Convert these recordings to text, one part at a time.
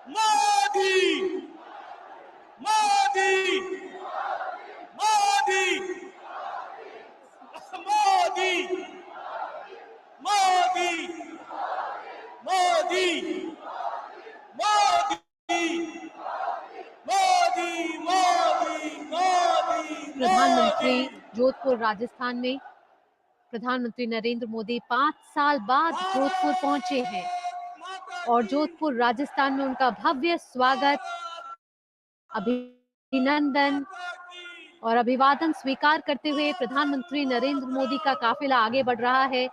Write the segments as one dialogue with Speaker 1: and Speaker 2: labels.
Speaker 1: मोदी मोदी मोदी मोदी मोदी मोदी मोदी मोदी मोदी।
Speaker 2: प्रधानमंत्री जोधपुर राजस्थान में प्रधानमंत्री नरेंद्र मोदी 5 साल बाद जोधपुर पहुंचे हैं और जोधपुर राजस्थान में उनका भव्य स्वागत, अभिनंदन और अभिवादन स्वीकार करते हुए प्रधानमंत्री नरेंद्र मोदी का काफिला आगे बढ़ रहा है।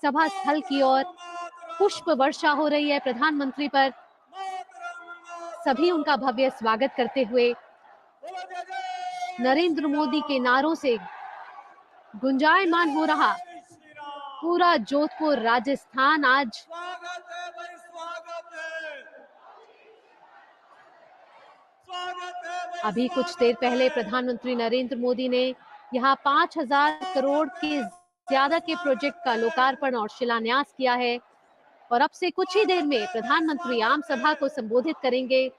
Speaker 2: सभा स्थल की ओर पुष्प वर्षा हो रही है प्रधानमंत्री पर। सभी उनका भव्य स्वागत करते हुए नरेंद्र मोदी के नारों से गुंजायमान हो रहा पूरा जोधपुर राजस्थान आज
Speaker 1: स्वागत है भाई, स्वागत है, स्वागत है भाई,
Speaker 2: अभी कुछ देर पहले प्रधानमंत्री नरेंद्र मोदी ने यहाँ 5,000 करोड़ के ज्यादा के प्रोजेक्ट का लोकार्पण और शिलान्यास किया है और अब से कुछ ही देर में प्रधानमंत्री आम सभा को संबोधित करेंगे।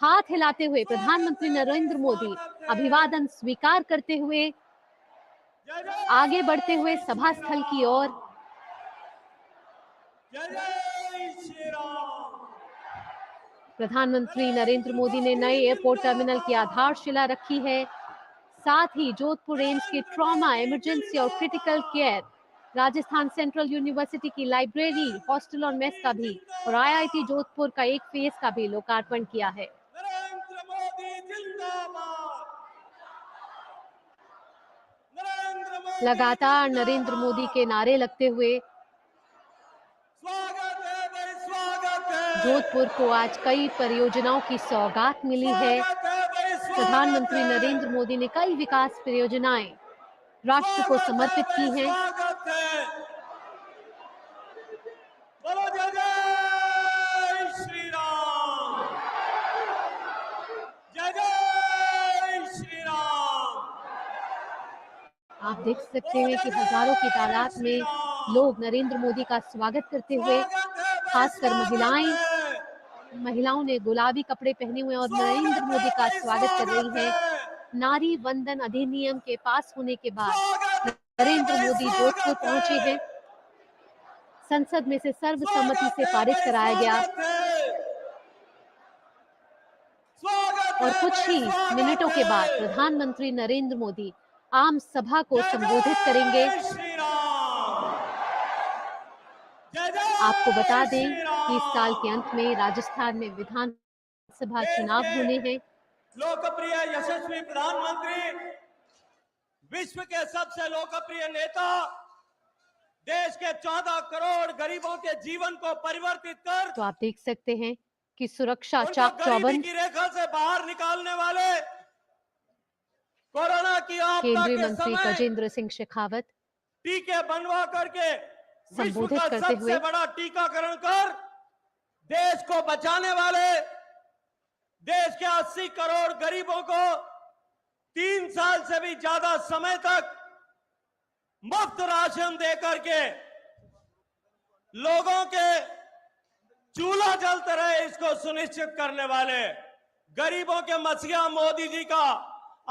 Speaker 2: हाथ हिलाते हुए प्रधानमंत्री नरेंद्र मोदी अभिवादन स्वीकार करते हुए आगे बढ़ते हुए सभा स्थल की ओर।
Speaker 1: जय जय श्री राम।
Speaker 2: प्रधानमंत्री नरेंद्र मोदी ने नए एयरपोर्ट टर्मिनल की आधारशिला रखी है। साथ ही जोधपुर एम्स के ट्रॉमा, इमरजेंसी और critical care, Rajasthan central university की लाइब्रेरी, हॉस्टल और मेस का भी और IIT जोधपुर का एक फेज का भी लोकार्पण किया है।
Speaker 1: नरेंद्र मोदी जिंदाबाद, नरेंद्र मोदी
Speaker 2: लगातार नरेंद्र मोदी के नारे लगते हुए
Speaker 1: स्वागत है भाई, स्वागत है,
Speaker 2: जोधपुर को आज कई परियोजनाओं की सौगात मिली है।
Speaker 1: स्वागत है भाई, स्वागत
Speaker 2: प्रधानमंत्री
Speaker 1: है,
Speaker 2: नरेंद्र मोदी ने कई विकास परियोजनाएं राष्ट्र को
Speaker 1: स्वागत
Speaker 2: समर्पित
Speaker 1: है
Speaker 2: की
Speaker 1: भाई,
Speaker 2: हैं।
Speaker 1: स्वागत है, बोलो जय जय श्री राम, जय जय श्री राम।
Speaker 2: आप देख सकते हैं कि हजारों की तादाद में लोग नरेंद्र मोदी का स्वागत करते हुए, खासकर महिलाओं ने गुलाबी कपड़े पहने हुए और नरेंद्र मोदी का स्वागत कर रही है। नारी वंदन अधिनियम के पास होने के बाद नरेंद्र मोदी जोधपुर पहुंचे हैं। संसद में से सर्वसम्मति से पारित कराया गया और कुछ ही मिनटों के बाद प्रधानमंत्री नरेंद्र मोदी आम सभा को संबोधित करेंगे। आपको बता दें कि इस साल के अंत में राजस्थान में विधानसभा चुनाव होने हैं।
Speaker 1: लोकप्रिय यशस्वी प्रधानमंत्री, विश्व के सबसे लोकप्रिय नेता, देश के 14 करोड़ गरीबों के जीवन को परिवर्तित कर,
Speaker 2: तो आप देख सकते हैं कि सुरक्षा चाक
Speaker 1: गरीबी
Speaker 2: चौबंद,
Speaker 1: की रेखा से बाहर निकालने वाले, कोरोना की आपदा
Speaker 2: केंद्रीय
Speaker 1: के
Speaker 2: मंत्री
Speaker 1: समय
Speaker 2: गजेंद्र सिंह शेखावत
Speaker 1: टीके बनवा करके विश्व
Speaker 2: संबोधित
Speaker 1: का
Speaker 2: करते
Speaker 1: सबसे
Speaker 2: हुए
Speaker 1: बड़ा टीकाकरण कर देश को बचाने वाले, देश के 80 करोड़ गरीबों को 3 साल से भी ज्यादा समय तक मुफ्त राशन दे करके लोगों के चूल्हा जलते रहे इसको सुनिश्चित करने वाले गरीबों के मसीहा मोदी जी का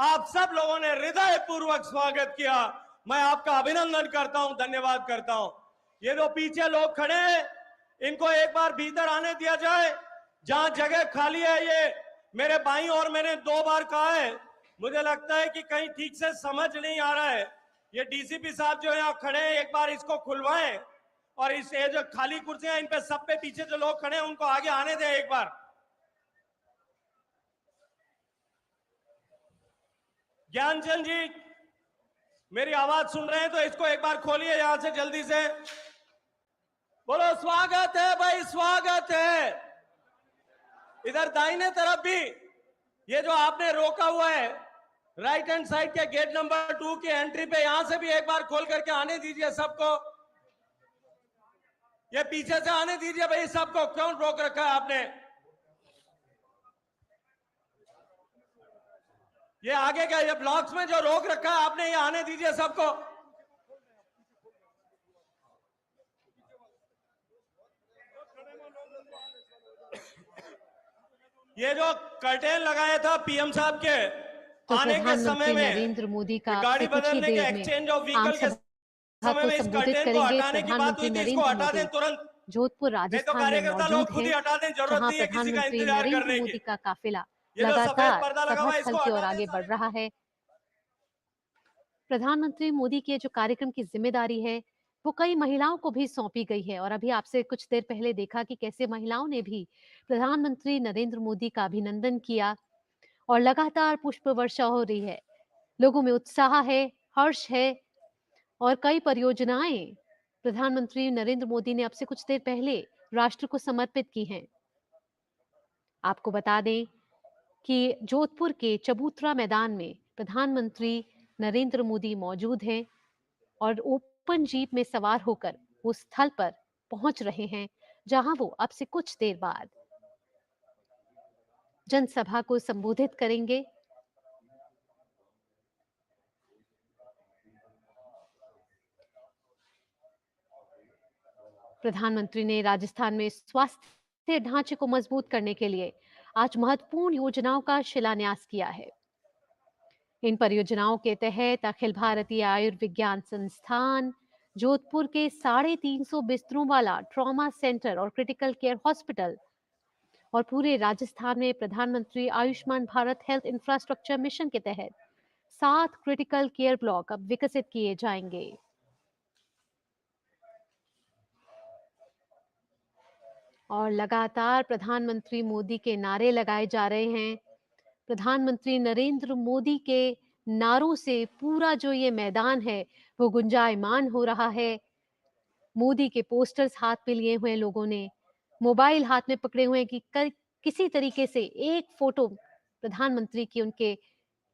Speaker 1: आप सब लोगों ने हृदय पूर्वक स्वागत किया। मैं आपका अभिनंदन करता हूं, धन्यवाद करता हूं। ये जो पीछे लोग खड़े हैं, इनको एक बार भीतर आने दिया जाए। जहां जगह खाली है, ये मेरे भाई और मैंने 2 बार कहा है, मुझे लगता है कि कहीं ठीक से समझ नहीं आ रहा है। ये डीसीपी साहब जो यहाँ खड़े हैं, एक बार इसको खुलवाएं और इस ये जो खाली कुर्सियां, इन पे सब पे पीछे जो लोग खड़े हैं उनको आगे आने दें एक बार। ज्ञानचंद जी, मेरी आवाज सुन रहे हैं तो इसको एक बार खोलिए यहां से जल्दी से। बोलो स्वागत है भाई, स्वागत है। इधर दाहिने तरफ भी ये जो आपने रोका हुआ है राइट हैंड साइड के गेट नंबर 2 की एंट्री पे, यहां से भी एक बार खोल करके आने दीजिए सबको। ये पीछे से आने दीजिए भाई सबको, क्यों रोक रखा है आपने? ये आगे का ये ब्लॉक्स में जो रोक रखा है आपने, ये आने दीजिए सबको। ये जो कर्टेन लगाया था पीएम साहब के
Speaker 2: तो
Speaker 1: आने के समय
Speaker 2: प्रधानमंत्री
Speaker 1: में,
Speaker 2: नरेंद्र मोदी का
Speaker 1: गाड़ी
Speaker 2: आपसे कुछ ही
Speaker 1: बदलने के
Speaker 2: देर में
Speaker 1: एक्सचेंज ऑफ
Speaker 2: आम
Speaker 1: व्हीकल के
Speaker 2: सभा
Speaker 1: समय
Speaker 2: को
Speaker 1: में इस
Speaker 2: संबोधित
Speaker 1: कर्टेन को
Speaker 2: करेंगे।
Speaker 1: हटाने की बात
Speaker 2: प्रधानमंत्री
Speaker 1: हुई थी, इसको
Speaker 2: नरेंद्र
Speaker 1: हटा दें
Speaker 2: मोदी
Speaker 1: तुरंत।
Speaker 2: जोधपुर
Speaker 1: नहीं तो
Speaker 2: राजस्थान में
Speaker 1: कार्यकर्ता लोग
Speaker 2: मौजूद
Speaker 1: खुद ही
Speaker 2: हैं,
Speaker 1: हटा दें, जरूरत
Speaker 2: जहां
Speaker 1: नहीं है किसी का
Speaker 2: प्रधानमंत्री
Speaker 1: इंतजार
Speaker 2: नरेंद्र
Speaker 1: करने की।
Speaker 2: मोदी का काफिला
Speaker 1: ये जो सफेद
Speaker 2: लगातार
Speaker 1: पर्दा लगा
Speaker 2: सभा
Speaker 1: हुआ है
Speaker 2: स्थल
Speaker 1: इसको
Speaker 2: की ओर
Speaker 1: हटा दें
Speaker 2: आगे बढ़
Speaker 1: सारे।
Speaker 2: रहा है। प्रधानमंत्री मोदी के जो कार्यक्रम की जिम्मेदारी है वो कई महिलाओं को भी सौंपी गई है, और अभी आपसे कुछ देर पहले देखा कि कैसे महिलाओं ने भी प्रधानमंत्री नरेंद्र मोदी का अभिनंदन किया और लगातार पुष्प वर्षा हो रही है। लोगों में उत्साह है, हर्ष है, और कई परियोजनाएं प्रधानमंत्री नरेंद्र मोदी ने अब से कुछ देर पहले राष्ट्र को समर्पित की हैं। आपको बता दें कि जोधपुर के चबूतरा मैदान में प्रधानमंत्री नरेंद्र मोदी मौजूद हैं और ओपन जीप में सवार होकर उस स्थल पर पहुंच रहे हैं जहां वो अब से कुछ देर बाद जनसभा को संबोधित करेंगे। प्रधानमंत्री ने राजस्थान में स्वास्थ्य ढांचे को मजबूत करने के लिए आज महत्वपूर्ण योजनाओं का शिलान्यास किया है। इन परियोजनाओं के तहत अखिल भारतीय आयुर्विज्ञान संस्थान जोधपुर के 350 बिस्तरों वाला ट्रॉमा सेंटर और क्रिटिकल केयर हॉस्पिटल और पूरे राजस्थान में प्रधानमंत्री Ayushman Bharat health infrastructure mission के तहत 7 क्रिटिकल केयर ब्लॉक अब विकसित किए जाएंगे। और लगातार प्रधानमंत्री मोदी के नारे लगाए जा रहे हैं। प्रधानमंत्री नरेंद्र मोदी के नारों से पूरा जो ये मैदान है वो गुंजायमान हो रहा है। मोदी के पोस्टर्स हाथ में लिए हुए लोगों ने, मोबाइल हाथ में पकड़े हुए हैं कि किसी तरीके से एक फोटो प्रधानमंत्री की उनके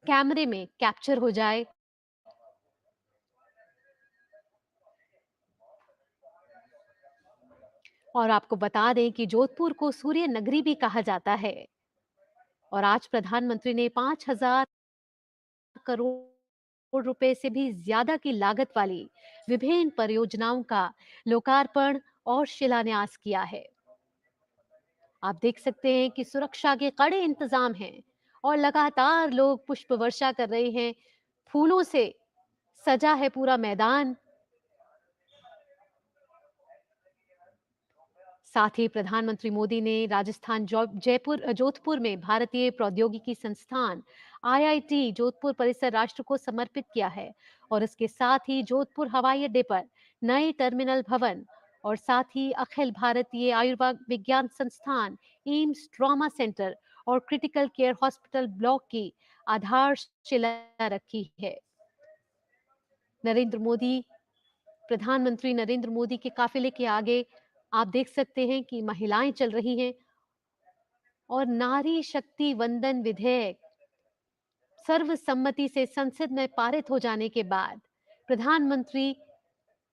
Speaker 2: कैमरे में कैप्चर हो जाए। और आपको बता दें कि जोधपुर को सूर्य नगरी भी कहा जाता है, और आज प्रधानमंत्री ने 5,000 करोड़ रुपए से भी ज्यादा की लागत वाली विभिन्न परियोजनाओं का लोकार्पण और शिलान्यास किया है। आप देख सकते हैं कि सुरक्षा के कड़े इंतजाम हैं और लगातार लोग पुष्प वर्षा कर रहे हैं। फूलों से सजा है पूरा मैदान। साथ ही प्रधानमंत्री मोदी ने राजस्थान जोधपुर में भारतीय प्रौद्योगिकी संस्थान आईआईटी जोधपुर परिसर राष्ट्र को समर्पित किया है, और इसके साथ ही जोधपुर हवाई अड्डे पर नए टर्मिनल भवन और साथ ही अखिल भारतीय आयुर्विज्ञान संस्थान एम्स ट्रॉमा सेंटर और क्रिटिकल केयर हॉस्पिटल ब्लॉक की आधारशिला रखी है। प्रधानमंत्री नरेंद्र मोदी के काफिले के आगे आप देख सकते हैं कि महिलाएं चल रही हैं, और नारी शक्ति वंदन विधेयक सर्वसम्मति से संसद में पारित हो जाने के बाद प्रधानमंत्री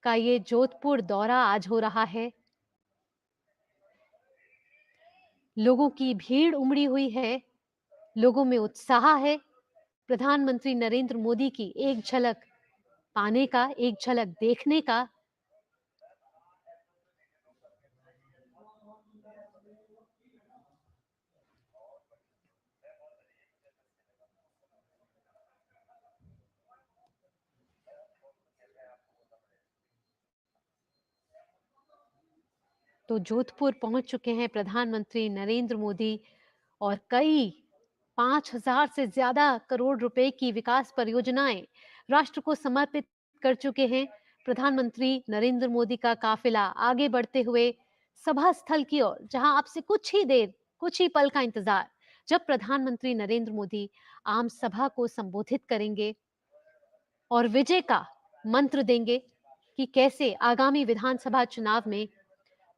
Speaker 2: का ये जोधपुर दौरा आज हो रहा है। लोगों की भीड़ उमड़ी हुई है, लोगों में उत्साह है प्रधानमंत्री नरेंद्र मोदी की एक झलक पाने का, एक झलक देखने का। तो जोधपुर पहुंच चुके हैं प्रधानमंत्री नरेंद्र मोदी, और कई 5,000 से ज्यादा करोड़ रुपए की विकास परियोजनाएं राष्ट्र को समर्पित कर चुके हैं। प्रधानमंत्री नरेंद्र मोदी का काफिला आगे बढ़ते हुए सभा स्थल की ओर, जहां आपसे कुछ ही पल का इंतजार, जब प्रधानमंत्री नरेंद्र मोदी आम सभा को संबोधित करेंगे और विजय का मंत्र देंगे कि कैसे आगामी विधानसभा चुनाव में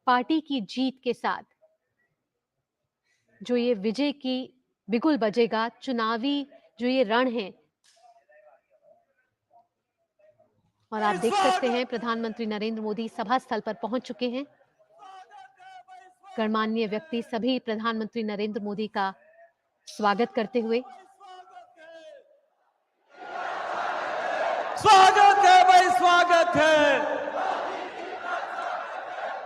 Speaker 2: पार्टी की जीत के साथ जो ये विजय की बिगुल बजेगा, चुनावी जो ये रण है। और आप देख सकते हैं प्रधानमंत्री नरेंद्र मोदी सभा स्थल पर पहुंच चुके हैं। गणमान्य व्यक्ति सभी प्रधानमंत्री नरेंद्र मोदी का स्वागत करते हुए।
Speaker 1: स्वागत है भाई, स्वागत है।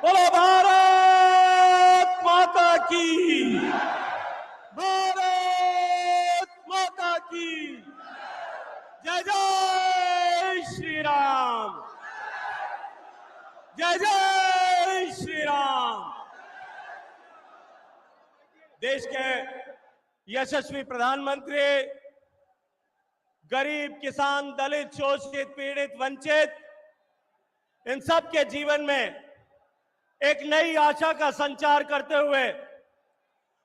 Speaker 1: बोलो भारत माता की, देश के यशस्वी प्रधानमंत्री गरीब, किसान, दलित, शोषित, पीड़ित, वंचित, इन सब के जीवन में एक नई आशा का संचार करते हुए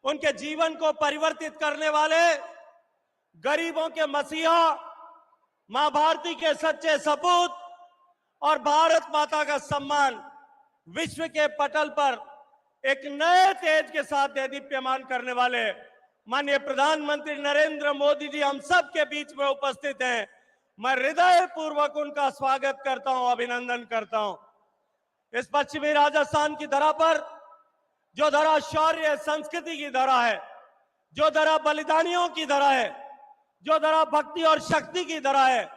Speaker 1: उनके जीवन को परिवर्तित करने वाले गरीबों के मसीहा, मां भारती के सच्चे सपूत और भारत माता का सम्मान विश्व के पटल पर एक नए तेज के साथ देदीप्यमान करने वाले माननीय प्रधानमंत्री नरेंद्र मोदी जी हम सब के बीच में उपस्थित हैं। मैं हृदय पूर्वक उनका स्वागत करता हूं, अभिनंदन करता हूं। इस पश्चिमी राजस्थान की धरा पर, जो धरा शौर्य संस्कृति की धरा है, जो धरा बलिदानियों की धरा है, जो धरा भक्ति और शक्ति की धरा है,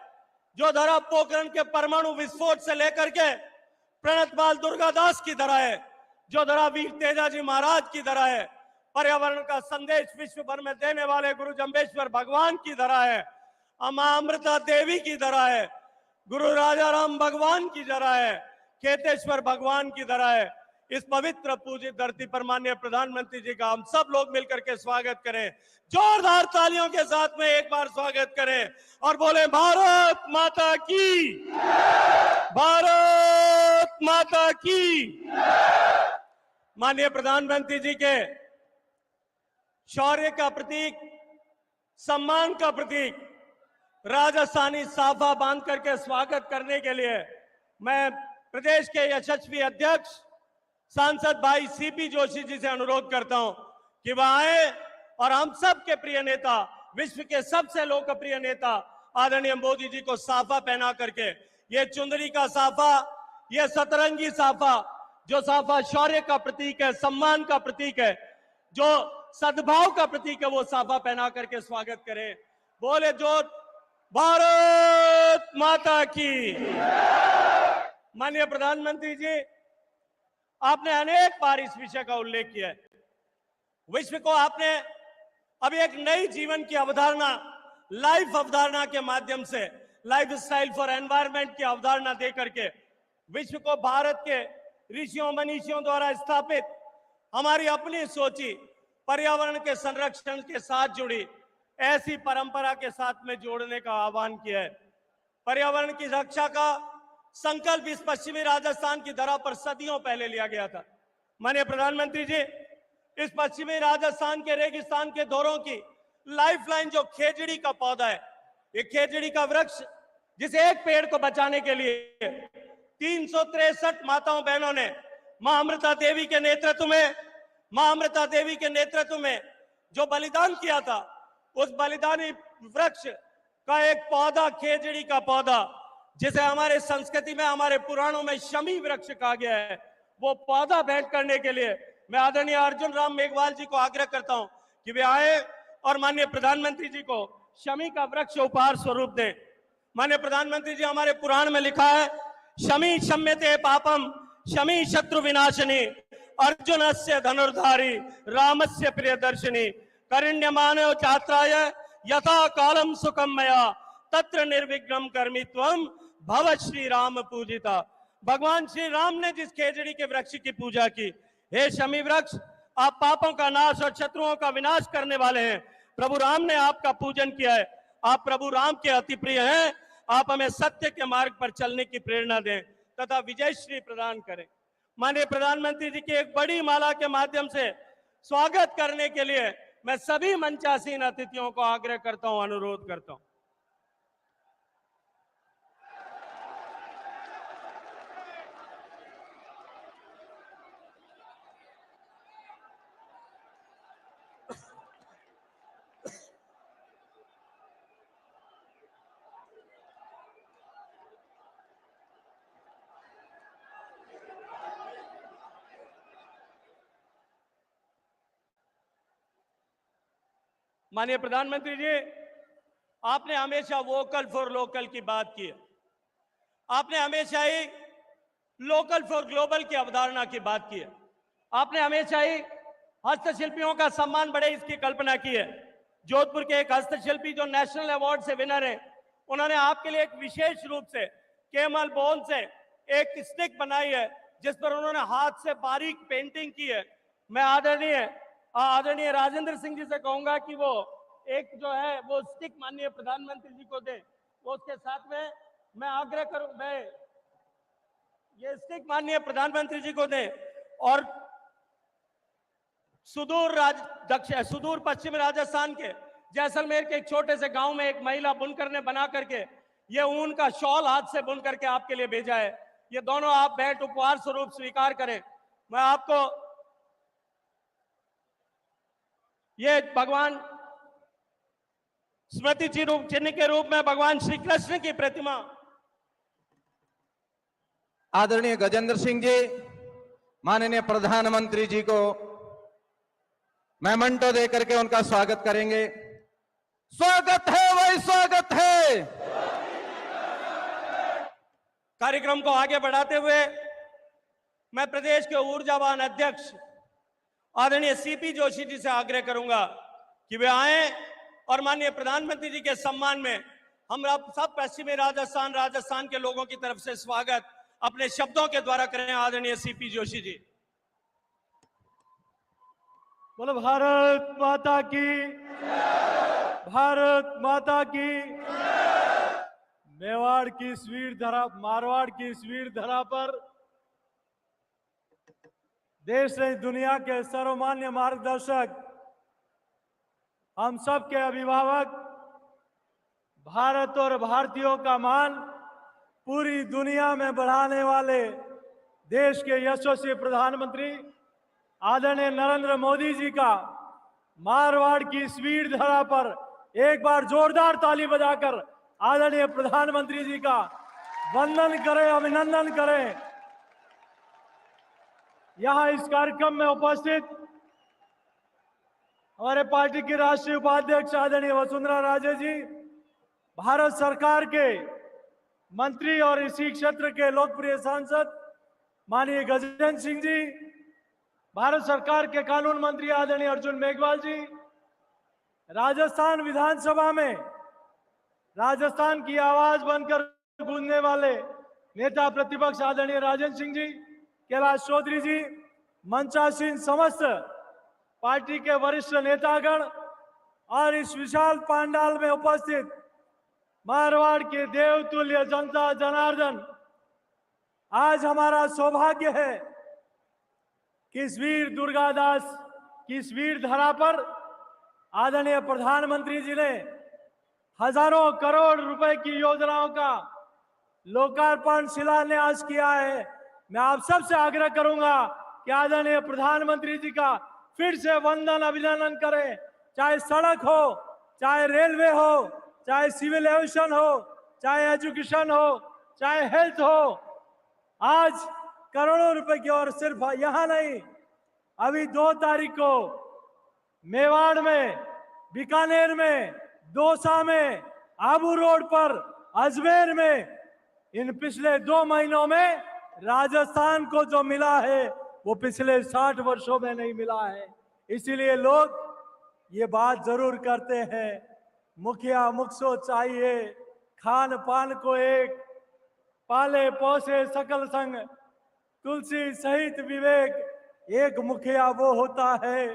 Speaker 1: जो धरा पोखरण के परमाणु विस्फोट से लेकर के प्रणतपाल दुर्गादास की धरा है, जो धरा वीर तेजाजी महाराज की धरा है, पर्यावरण का संदेश विश्व भर में देने वाले गुरु जम्बेश्वर भगवान की धरा है, मां अमृता देवी की धरा है, गुरु राजाराम भगवान की धरा है, खेतेश्वर भगवान की धरा है। इस पवित्र पूजित धरती पर माननीय प्रधानमंत्री जी का हम सब लोग मिलकर के स्वागत करें, जोरदार तालियों के साथ में एक बार स्वागत करें और बोले भारत माता की, भारत माता की। माननीय प्रधानमंत्री जी के शौर्य का प्रतीक, सम्मान का प्रतीक राजस्थानी साफा बांध करके स्वागत करने के लिए मैं प्रदेश के यशस्वी अध्यक्ष सांसद भाई सीपी जोशी जी से अनुरोध करता हूं कि वह आए और हम सब के प्रिय नेता, विश्व के सबसे लोकप्रिय नेता आदरणीय मोदी जी को साफा पहना करके, ये चुंदरी का साफा, ये सतरंगी साफा, जो साफा शौर्य का प्रतीक है, सम्मान का प्रतीक है, जो सद्भाव का प्रतीक है, वो साफा पहना करके स्वागत करें। बोले जो भारत माता की। माननीय प्रधानमंत्री जी, आपने अनेक बार इस विषय का उल्लेख किया है। विश्व को आपने अभी एक नई जीवन की अवधारणा, लाइफ अवधारणा के माध्यम से, लाइफ स्टाइल फॉर एनवायरमेंट की अवधारणा देकर के विश्व को भारत के ऋषियों मनीषियों द्वारा स्थापित हमारी अपनी सोची पर्यावरण के संरक्षण के साथ जुड़ी ऐसी परंपरा के साथ में जोड़ने का आह्वान किया है। पर्यावरण की रक्षा का संकल्प इस पश्चिमी राजस्थान की धरा पर सदियों पहले लिया गया था। माननीय प्रधानमंत्री जी, इस पश्चिमी राजस्थान के रेगिस्तान के दौरों की लाइफलाइन जो खेजड़ी का पौधा है, ये खेजड़ी का वृक्ष, जिसे एक पेड़ को बचाने के लिए 363 माताओं बहनों ने मां अमृता देवी के नेतृत्व में जो बलिदान किया था, उस बलिदानी वृक्ष का एक पौधा, खेजड़ी का पौधा, जिसे हमारे संस्कृति में, हमारे पुराणों में शमी वृक्ष कहा गया है, वो पौधा भेंट करने के लिए मैं आदरणीय अर्जुन राम मेघवाल जी को आग्रह करता हूं कि वे आए और माननीय प्रधानमंत्री जी को शमी का वृक्ष उपहार स्वरूप दें। माननीय प्रधानमंत्री जी, हमारे पुराण में लिखा है, शमी शम्यते पापम शमी शत्रु विनाशिनी अर्जुनस्य धनुर्धारी रामस्य प्रियदर्शिनी करिण्यमानो छात्राय यथा कालम सुखम मया तत्र निर्विघ्नं कर्मि त्वं भव श्री राम पूजिता। भगवान श्री राम ने जिस खेजड़ी के वृक्ष की पूजा की, हे शमी वृक्ष, आप पापों का नाश और शत्रुओं का विनाश करने वाले हैं। प्रभु राम ने आपका पूजन किया है, आप प्रभु राम के अति प्रिय हैं। आप हमें सत्य के मार्ग पर चलने की प्रेरणा दें तथा विजय श्री प्रदान करें। माननीय प्रधानमंत्री जी की एक बड़ी माला के माध्यम से स्वागत करने के लिए मैं सभी मंचासीन अतिथियों को आग्रह करता हूं, अनुरोध करता हूं। माननीय प्रधानमंत्री जी, आपने हमेशा वोकल फॉर लोकल की बात की है। आपने हमेशा ही लोकल फॉर ग्लोबल की अवधारणा की बात की है। आपने हमेशा ही हस्तशिल्पियों का सम्मान बढ़े इसकी कल्पना की है। जोधपुर के एक हस्तशिल्पी जो नेशनल अवार्ड से विनर है, उन्होंने आपके लिए एक विशेष रूप से केमल बोन से एक स्टिक बनाई है, जिस पर उन्होंने हाथ से बारीक पेंटिंग की है। मैं आदरणीय आदरणीय राजेंद्र सिंह जी से कहूंगा कि वो एक जो है वो स्टिक माननीय प्रधानमंत्री जी को दे। वो उसके साथ में मैं आग्रह करूं, मैं ये स्टिक माननीय प्रधानमंत्री जी को दे। और सुदूर पश्चिम राजस्थान के जैसलमेर के एक छोटे से गांव में एक महिला बुनकर ने बना करके ये ऊन का शॉल हाथ से बुन करके आपके लिए भेजा है। ये दोनों आप भेंट उपहार स्वरूप स्वीकार करें। मैं आपको ये भगवान स्मृति चिन्ह के रूप में भगवान श्री कृष्ण की प्रतिमा
Speaker 3: आदरणीय गजेंद्र सिंह जी, माननीय प्रधानमंत्री जी को मेमेंटो देकर के उनका स्वागत करेंगे। स्वागत है वही स्वागत है।
Speaker 1: कार्यक्रम को आगे बढ़ाते हुए मैं प्रदेश के ऊर्जावान अध्यक्ष आदरणीय सीपी जोशी जी से आग्रह करूंगा कि वे आए और माननीय प्रधानमंत्री जी के सम्मान में हम सब पश्चिमी राजस्थान के लोगों की तरफ से स्वागत अपने शब्दों के द्वारा करें। आदरणीय सीपी जोशी जी।
Speaker 4: बोलो भारत माता की, भारत माता की। मेवाड़ की इस वीर धरा, मारवाड़ की इस वीर धरा पर देश ने दुनिया के सर्वमान्य मार्गदर्शक, हम सब के अभिभावक, भारत और भारतीयों का मान पूरी दुनिया में बढ़ाने वाले देश के यशस्वी प्रधानमंत्री आदरणीय नरेंद्र मोदी जी का मारवाड़ की इस वीर धरा पर एक बार जोरदार ताली बजाकर आदरणीय प्रधानमंत्री जी का वंदन करें, अभिनंदन करें। यहां इस कार्यक्रम में उपस्थित हमारे पार्टी की राष्ट्रीय उपाध्यक्ष आदरणीय वसुंधरा राजे जी, भारत सरकार के मंत्री और इसी क्षेत्र के लोकप्रिय सांसद माननीय गजेंद्र सिंह जी, भारत सरकार के कानून मंत्री आदरणीय अर्जुन मेघवाल जी, राजस्थान विधानसभा में राजस्थान की आवाज बनकर गूंजने वाले नेता प्रतिपक्ष आदरणीय राजेंद्र सिंह जी, कैलाश चौधरी जी, मंचासीन समस्त पार्टी के वरिष्ठ नेतागण और इस विशाल पंडाल में उपस्थित मारवाड़ के देवतुल्य जनता जनार्दन, आज हमारा सौभाग्य है कि इस वीर दुर्गादास की इस वीर धरा पर आदरणीय प्रधानमंत्री जी ने हजारों करोड़ रुपए की योजनाओं का लोकार्पण शिलान्यास किया है। मैं आप सबसे आग्रह करूंगा कि आदरणीय प्रधानमंत्री जी का फिर से वंदन अभिनंदन करें। चाहे सड़क हो, चाहे रेलवे हो, चाहे सिविल एविएशन हो, चाहे एजुकेशन हो, चाहे हेल्थ हो, आज करोड़ों रुपए की। और सिर्फ यहां नहीं, अभी 2 तारीख को मेवाड़ में, बीकानेर में, दौसा में, आबू रोड पर, अजमेर में, इन पिछले 2 महीनों में राजस्थान को जो मिला है वो पिछले 60 वर्षों में नहीं मिला है। इसीलिए लोग ये बात जरूर करते हैं, मुखिया मुखसो चाहिए, खान पान को एक, पाले पोसे सकल संग, तुलसी सहित विवेक। एक मुखिया वो होता है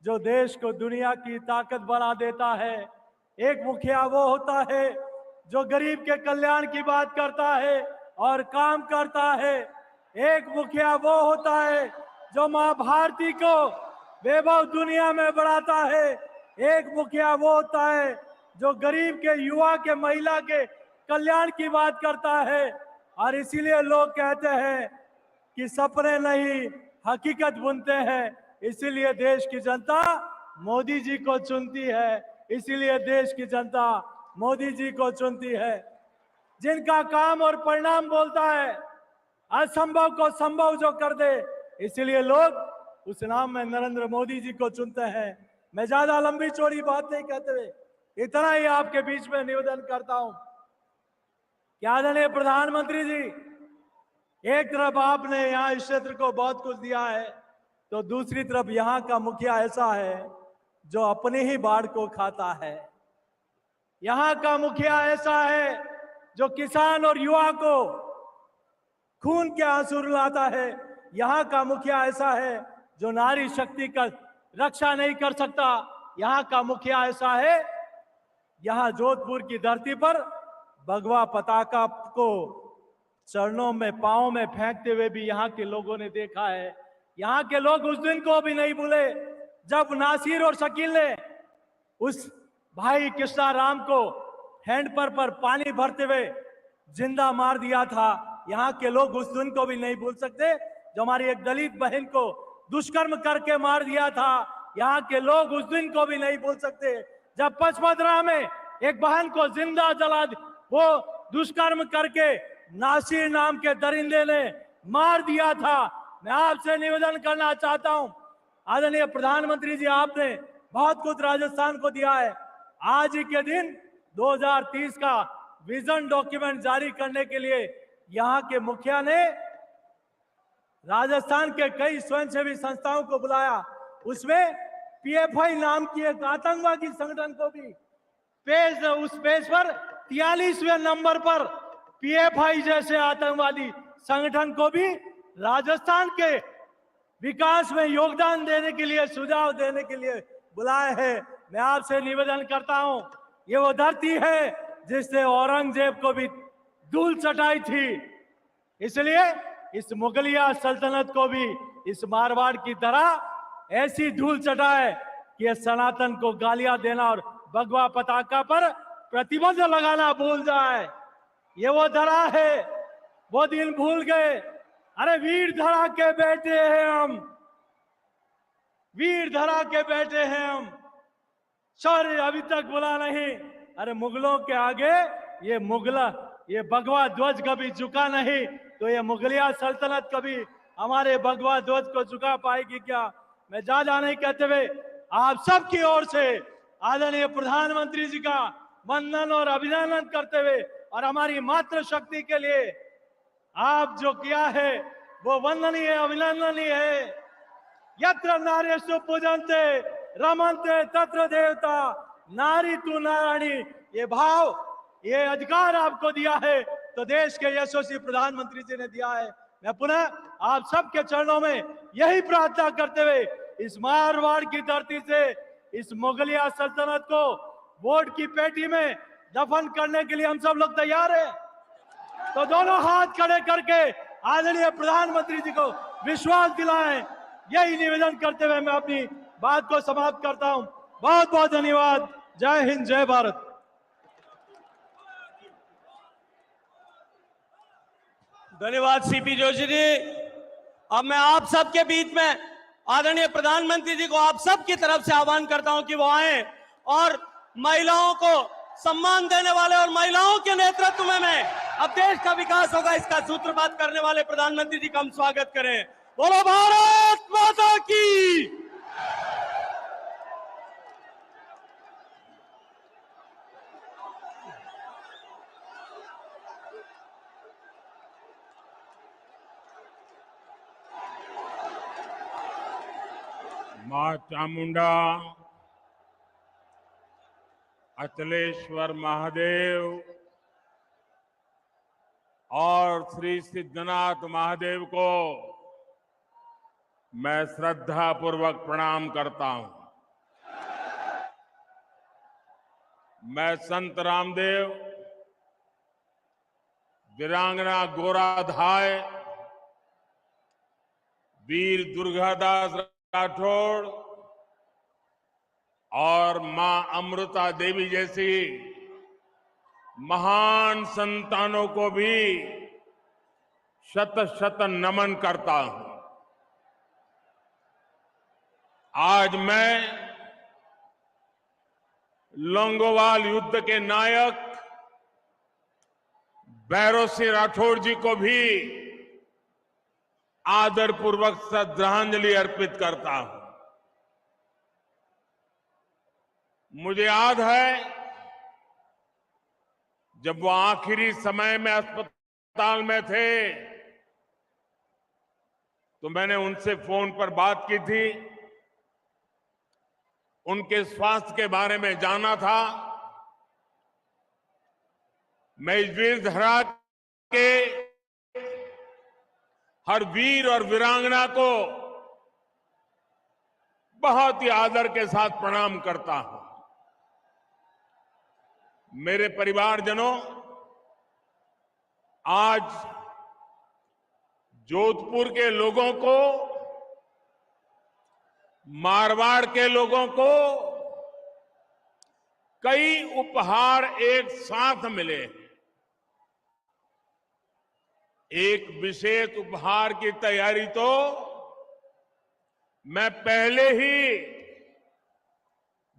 Speaker 4: जो देश को दुनिया की ताकत बना देता है। एक मुखिया वो होता है जो गरीब के कल्याण की बात करता है और काम करता है। एक मुखिया वो होता है जो मां भारती को वैभव दुनिया में बढ़ाता है। एक मुखिया वो होता है जो गरीब के, युवा के, महिला के कल्याण की बात करता है। और इसीलिए लोग कहते हैं कि सपने नहीं हकीकत बुनते हैं। इसीलिए देश की जनता मोदी जी को चुनती है, इसीलिए देश की जनता मोदी जी को चुनती है, जिनका काम और परिणाम बोलता है, असंभव को संभव जो कर दे। इसीलिए लोग उस नाम में नरेंद्र मोदी जी को चुनते हैं। मैं ज्यादा लंबी चौड़ी बात नहीं कहते हुए इतना ही आपके बीच में निवेदन करता हूं कि आदरणीय प्रधानमंत्री जी, एक तरफ आपने यहाँ इस क्षेत्र को बहुत कुछ दिया है, तो दूसरी तरफ यहाँ का मुखिया ऐसा है जो अपनी ही बाढ़ को खाता है। यहाँ का मुखिया ऐसा है जो किसान और युवा को खून के आंसू रुलाता है। यहाँ का मुखिया ऐसा है जो नारी शक्ति का रक्षा नहीं कर सकता। यहाँ का मुखिया ऐसा है, यहाँ जोधपुर की धरती पर भगवा पताका को चरणों में पांव में फेंकते हुए भी यहाँ के लोगों ने देखा है। यहाँ के लोग उस दिन को भी नहीं भूले जब नासिर और शकील ने उस भाई कृष्णा राम को हैंडपंप पर पानी भरते हुए जिंदा मार दिया था। यहाँ के लोग उस दिन को भी नहीं भूल सकते जो हमारी एक दलित बहन को दुष्कर्म करके मार दिया था। यहाँ के लोग उस दिन को भी नहीं भूल सकते जब पचमदरा में एक बहन को जिंदा जला वो दुष्कर्म करके नासिर नाम के दरिंदे ने मार दिया था। मैं आपसे निवेदन करना चाहता हूं, आदरणीय प्रधानमंत्री जी, आपने बहुत कुछ राजस्थान को दिया है। आज ही के दिन 2030 का विजन डॉक्यूमेंट जारी करने के लिए यहाँ के मुखिया ने राजस्थान के कई स्वयंसेवी संस्थाओं को बुलाया। उसमें पीएफआई नाम की एक आतंकवादी संगठन को भी उस पेज पर 43वें नंबर पर पीएफआई जैसे आतंकवादी संगठन को भी राजस्थान के विकास में योगदान देने के लिए, सुझाव देने के लिए बुलाए हैं। मैं आपसे निवेदन करता हूं, ये वो धरती है जिसने औरंगजेब को भी धूल चटाई थी, इसलिए इस मुगलिया सल्तनत को भी इस मारवाड़ की तरह ऐसी धूल चटाए कि ये सनातन को गालियां देना और भगवा पताका पर प्रतिबंध लगाना भूल जाए। ये वो धरा है, वो दिन भूल गए। अरे वीर धरा के बेटे हैं हम, वीर धरा के बेटे हैं हम, शौर्य अभी तक बुला नहीं। अरे मुगलों के आगे ये भगवा ध्वज कभी झुका नहीं, तो ये मुगलिया सल्तनत कभी हमारे भगवा ध्वज को झुका पाएगी क्या? मैं ज्यादा नहीं कहते हुए आप सबकी ओर से आदरणीय प्रधानमंत्री जी का वंदन और अभिनंदन करते हुए और हमारी मातृशक्ति के लिए आप जो किया है वो वंदनीय अभिनंदनीय है। यत्र नार्यस्तु पूजन्ते रमन्ते तत्र देवता नारी तु नारायणी, ये भाव, ये अधिकार आपको दिया है तो देश के यशस्वी प्रधानमंत्री जी ने दिया है। मैं पुनः आप सबके चरणों में यही प्रार्थना करते हुए इस मारवाड़ की धरती से इस मुगलिया सल्तनत को वोट की पेटी में दफन करने के लिए हम सब लोग तैयार हैं। तो दोनों हाथ खड़े करके आदरणीय प्रधानमंत्री जी को विश्वास दिलाएं। यही निवेदन करते हुए मैं अपनी बात को समाप्त करता हूं। बहुत बहुत धन्यवाद। जय हिंद, जय भारत।
Speaker 1: धन्यवाद सीपी जोशी जी। अब मैं आप सबके बीच में आदरणीय प्रधानमंत्री जी को आप सब की तरफ से आह्वान करता हूं कि वो आए और महिलाओं को सम्मान देने वाले और महिलाओं के नेतृत्व में अब देश का विकास होगा, इसका सूत्रपात करने वाले प्रधानमंत्री जी का हम स्वागत करें। बोलो भारत माता की।
Speaker 5: मां चामुंडा, अचलेश्वर महादेव और श्री सिद्धनाथ महादेव को मैं श्रद्धा पूर्वक प्रणाम करता हूं। मैं संत रामदेव, वीरांगना गोराधाय, वीर दुर्गादास राठौड़ और मां अमृता देवी जैसी महान संतानों को भी शत शत नमन करता हूं। आज मैं लोंगोवाल युद्ध के नायक भैरव सिंह राठौड़ जी को भी आदरपूर्वक श्रद्धांजलि अर्पित करता हूं। मुझे याद है जब वो आखिरी समय में अस्पताल में थे तो मैंने उनसे फोन पर बात की थी, उनके स्वास्थ्य के बारे में जाना था। मैं इस वीर धरा के हर वीर और वीरांगना को बहुत ही आदर के साथ प्रणाम करता हूं। मेरे परिवारजनों, आज जोधपुर के लोगों को, मारवाड़ के लोगों को कई उपहार एक साथ मिले। एक विशेष उपहार की तैयारी तो मैं पहले ही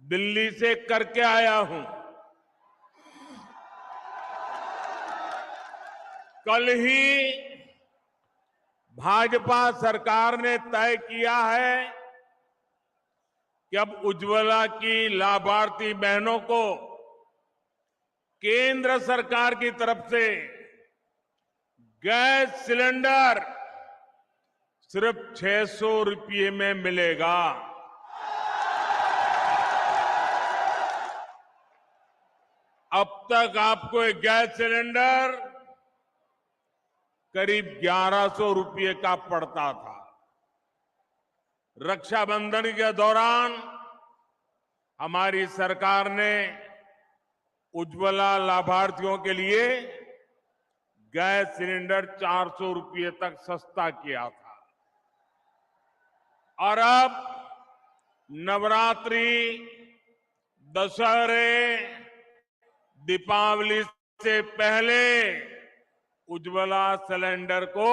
Speaker 5: दिल्ली से करके आया हूं। कल ही भाजपा सरकार ने तय किया है कि अब उज्ज्वला की लाभार्थी बहनों को केंद्र सरकार की तरफ से गैस सिलेंडर सिर्फ 600 रुपये में मिलेगा। अब तक आपको एक गैस सिलेंडर करीब 1100 रुपये का पड़ता था। रक्षाबंधन के दौरान हमारी सरकार ने उज्ज्वला लाभार्थियों के लिए गैस सिलेंडर 400 रुपये तक सस्ता किया था। और अब नवरात्रि, दशहरे, दीपावली से पहले उज्ज्वला सिलेंडर को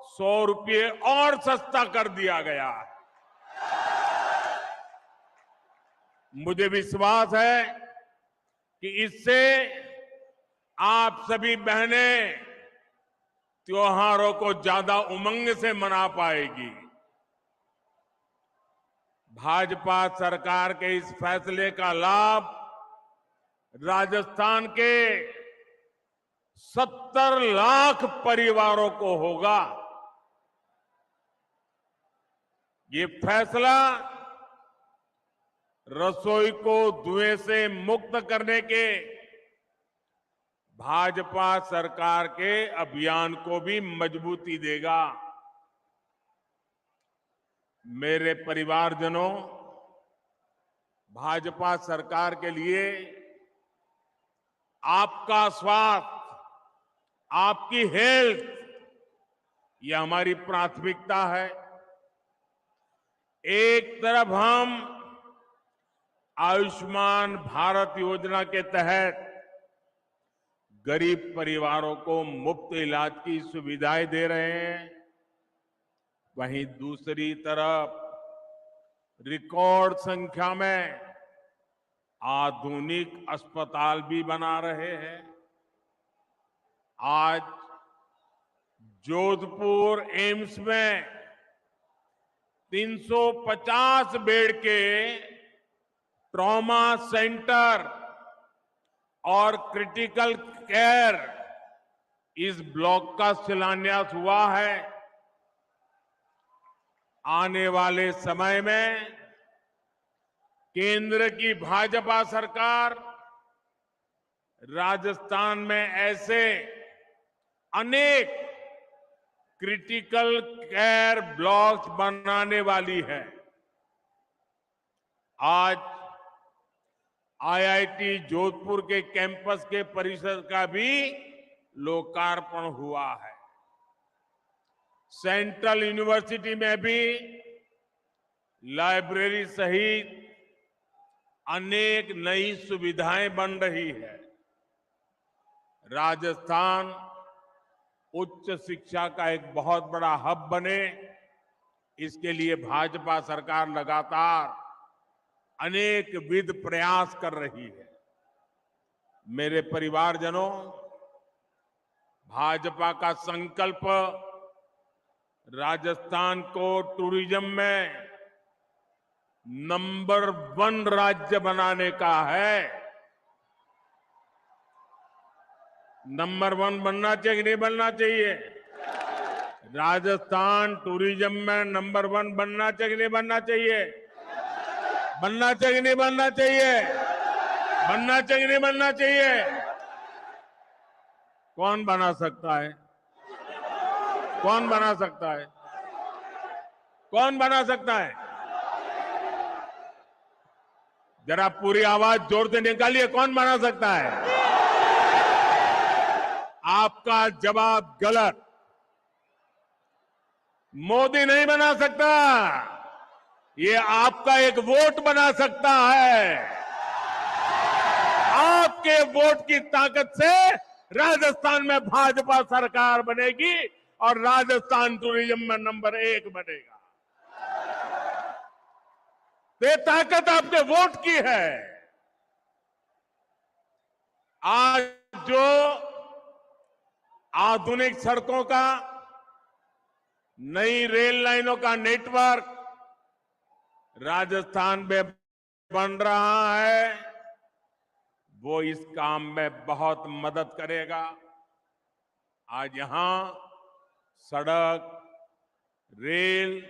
Speaker 5: 100 रुपये और सस्ता कर दिया गया है। मुझे विश्वास है कि इससे आप सभी बहनें त्योहारों को ज्यादा उमंग से मना पाएगी। भाजपा सरकार के इस फैसले का लाभ राजस्थान के 70 लाख परिवारों को होगा। ये फैसला रसोई को धुएं से मुक्त करने के भाजपा सरकार के अभियान को भी मजबूती देगा। मेरे परिवारजनों, भाजपा सरकार के लिए आपका स्वास्थ्य, आपकी हेल्थ, यह हमारी प्राथमिकता है। एक तरफ हम आयुष्मान भारत योजना के तहत गरीब परिवारों को मुफ्त इलाज की सुविधाएं दे रहे हैं, वहीं दूसरी तरफ रिकॉर्ड संख्या में आधुनिक अस्पताल भी बना रहे हैं। आज जोधपुर एम्स में 350 बेड के ट्रॉमा सेंटर और क्रिटिकल केयर इस ब्लॉक का शिलान्यास हुआ है। आने वाले समय में केंद्र की भाजपा सरकार राजस्थान में ऐसे अनेक क्रिटिकल केयर ब्लॉक्स बनाने वाली है। आज आईआईटी जोधपुर के कैंपस के परिसर का भी लोकार्पण हुआ है। सेंट्रल यूनिवर्सिटी में भी लाइब्रेरी सहित अनेक नई सुविधाएं बन रही है। राजस्थान उच्च शिक्षा का एक बहुत बड़ा हब बने, इसके लिए भाजपा सरकार लगातार अनेक विध प्रयास कर रही है। मेरे परिवारजनों, भाजपा का संकल्प राजस्थान को टूरिज्म में नंबर 1 राज्य बनाने का है। नंबर 1 बनना चाहिए कि नहीं बनना चाहिए? राजस्थान टूरिज्म में नंबर 1 बनना चाहिए कि नहीं बनना चाहिए? बनना चाहिए नहीं बनना चाहिए? बनना चाहिए नहीं बनना चाहिए? कौन बना सकता है? कौन बना सकता है? कौन बना सकता है? जरा पूरी आवाज जोर से निकालिए, कौन बना सकता है? आपका जवाब गलत। मोदी नहीं बना सकता, ये आपका एक वोट बना सकता है। आपके वोट की ताकत से राजस्थान में भाजपा सरकार बनेगी और राजस्थान टूरिज्म में नंबर 1 बनेगा। तो ये ताकत आपके वोट की है। आज जो आधुनिक सड़कों का, नई रेल लाइनों का नेटवर्क राजस्थान में बन रहा है, वो इस काम में बहुत मदद करेगा। आज यहां सड़क, रेल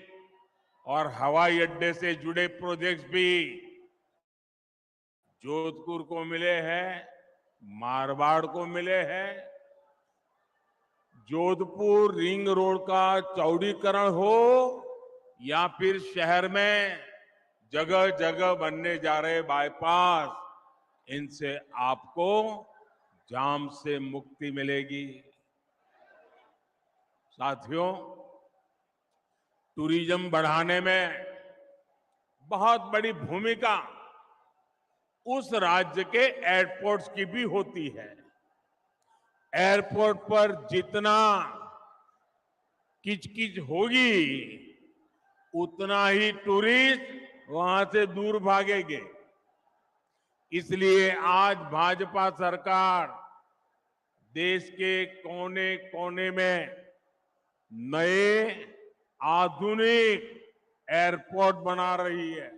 Speaker 5: और हवाई अड्डे से जुड़े प्रोजेक्ट्स भी जोधपुर को मिले हैं, मारवाड़ को मिले हैं। जोधपुर रिंग रोड का चौड़ीकरण हो या फिर शहर में जगह जगह बनने जा रहे बाईपास, इनसे आपको जाम से मुक्ति मिलेगी। साथियों, टूरिज्म बढ़ाने में बहुत बड़ी भूमिका उस राज्य के एयरपोर्ट्स की भी होती है। एयरपोर्ट पर जितना किचकिच होगी, उतना ही टूरिस्ट वहां से दूर भागेंगे। इसलिए आज भाजपा सरकार देश के कोने कोने में नए आधुनिक एयरपोर्ट बना रही है।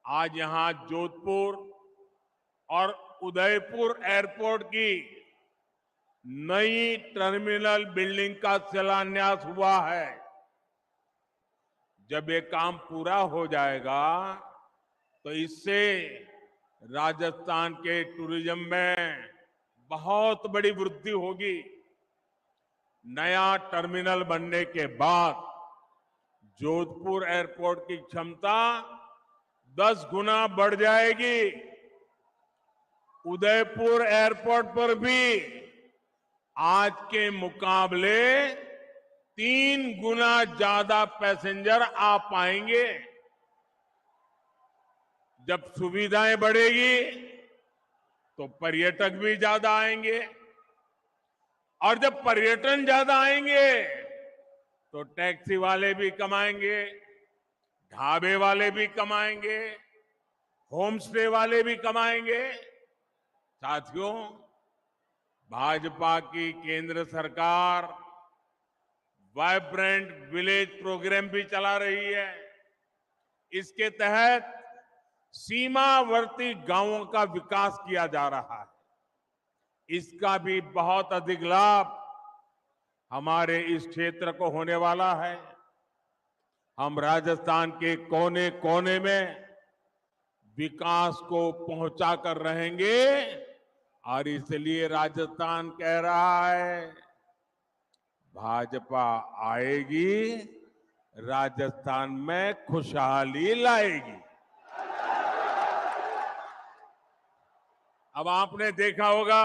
Speaker 5: आज यहां जोधपुर और उदयपुर एयरपोर्ट की नई टर्मिनल बिल्डिंग का शिलान्यास हुआ है। जब ये काम पूरा हो जाएगा तो इससे राजस्थान के टूरिज्म में बहुत बड़ी वृद्धि होगी। नया टर्मिनल बनने के बाद जोधपुर एयरपोर्ट की क्षमता 10 गुना बढ़ जाएगी। उदयपुर एयरपोर्ट पर भी आज के मुकाबले 3 गुना ज्यादा पैसेंजर आ पाएंगे। जब सुविधाएं बढ़ेगी तो पर्यटक भी ज्यादा आएंगे, और जब पर्यटन ज्यादा आएंगे तो टैक्सी वाले भी कमाएंगे, ढाबे वाले भी कमाएंगे, होम स्टे वाले भी कमाएंगे। साथियों, भाजपा की केंद्र सरकार वाइब्रेंट विलेज प्रोग्राम भी चला रही है। इसके तहत सीमावर्ती गांवों का विकास किया जा रहा है। इसका भी बहुत अधिक लाभ हमारे इस क्षेत्र को होने वाला है। हम राजस्थान के कोने कोने में विकास को पहुंचा कर रहेंगे, और इसलिए राजस्थान कह रहा है, भाजपा आएगी, राजस्थान में खुशहाली लाएगी। अब आपने देखा होगा,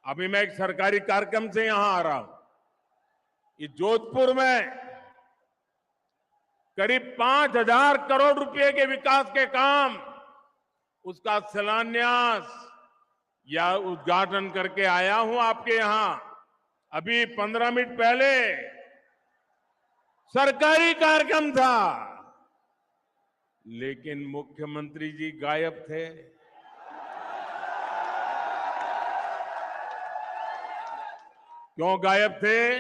Speaker 5: अभी मैं एक सरकारी कार्यक्रम से यहां आ रहा हूं। ये जोधपुर में करीब 5,000 करोड़ रुपए के विकास के काम, उसका शिलान्यास या उद्घाटन करके आया हूं आपके यहां। अभी 15 मिनट पहले सरकारी कार्यक्रम था, लेकिन मुख्यमंत्री जी गायब थे। क्यों गायब थे?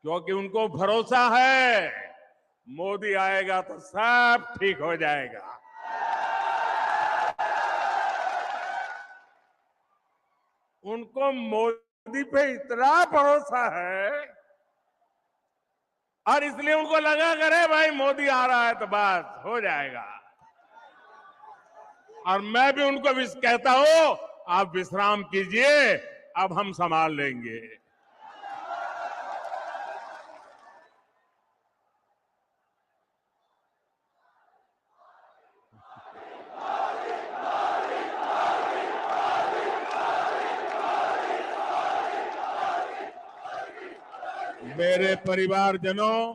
Speaker 5: क्योंकि उनको भरोसा है मोदी आएगा तो सब ठीक हो जाएगा। उनको मोदी पे इतना भरोसा है, और इसलिए उनको लगा करे भाई मोदी आ रहा है तो बस हो जाएगा। और मैं भी उनको कहता हूं, आप विश्राम कीजिए, अब हम संभाल लेंगे। मेरे परिवारजनों,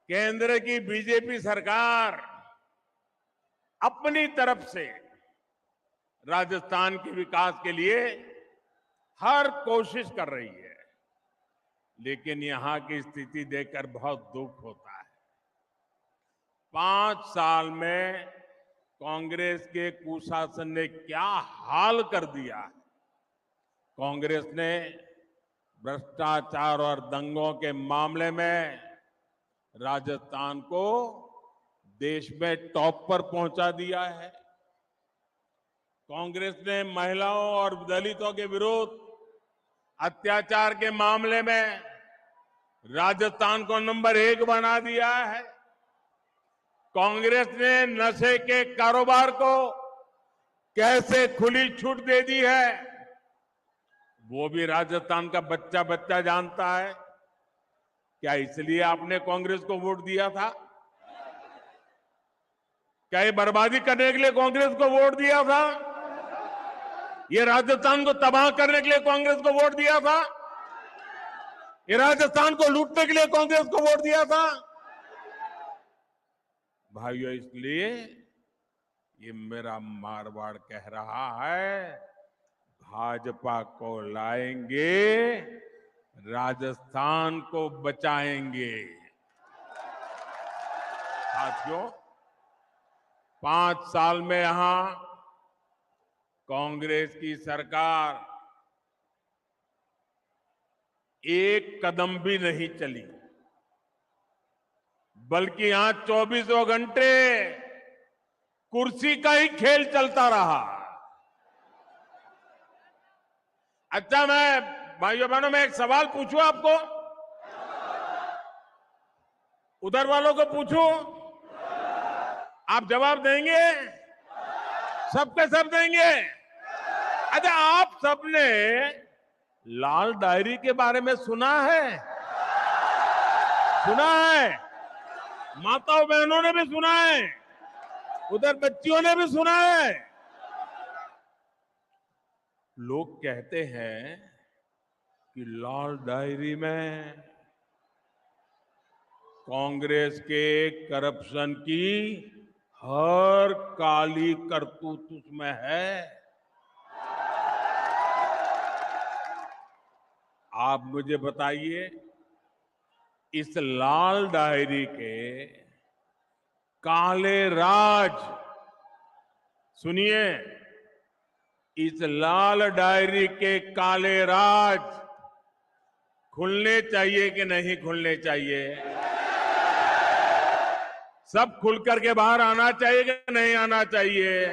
Speaker 5: केंद्र की बीजेपी सरकार अपनी तरफ से राजस्थान के विकास के लिए हर कोशिश कर रही है, लेकिन यहां की स्थिति देखकर बहुत दुख होता है। 5 साल में कांग्रेस के कुशासन ने क्या हाल कर दिया है। कांग्रेस ने भ्रष्टाचार और दंगों के मामले में राजस्थान को देश में टॉप पर पहुंचा दिया है। कांग्रेस ने महिलाओं और दलितों के विरुद्ध अत्याचार के मामले में राजस्थान को नंबर 1 बना दिया है। कांग्रेस ने नशे के कारोबार को कैसे खुली छूट दे दी है, वो भी राजस्थान का बच्चा बच्चा जानता है। क्या इसलिए आपने कांग्रेस को वोट दिया था? क्या ये बर्बादी करने के लिए कांग्रेस को वोट दिया था? ये राजस्थान को तबाह करने के लिए कांग्रेस को वोट दिया था? ये राजस्थान को लूटने के लिए कांग्रेस को वोट दिया था? भाइयों, इसलिए ये मेरा मारवाड़ कह रहा है, भाजपा को लाएंगे, राजस्थान को बचाएंगे। साथियों, 5 साल में यहां कांग्रेस की सरकार एक कदम भी नहीं चली, बल्कि यहां 24 घंटे कुर्सी का ही खेल चलता रहा। अच्छा, मैं भाइयों बहनों में एक सवाल पूछूं आपको, उधर वालों को पूछूं, आप जवाब देंगे? सबके सब देंगे? अच्छा, आप सबने लाल डायरी के बारे में सुना है? सुना है? माताओं बहनों ने भी सुना है, उधर बच्चियों ने भी सुना है। लोग कहते हैं कि लाल डायरी में कांग्रेस के करप्शन की हर काली करतूत उसमें है। आप मुझे बताइए, इस लाल डायरी के काले राज, सुनिए, इस लाल डायरी के काले राज खुलने चाहिए कि नहीं खुलने चाहिए? सब खुलकर के बाहर आना चाहिए कि नहीं आना चाहिए?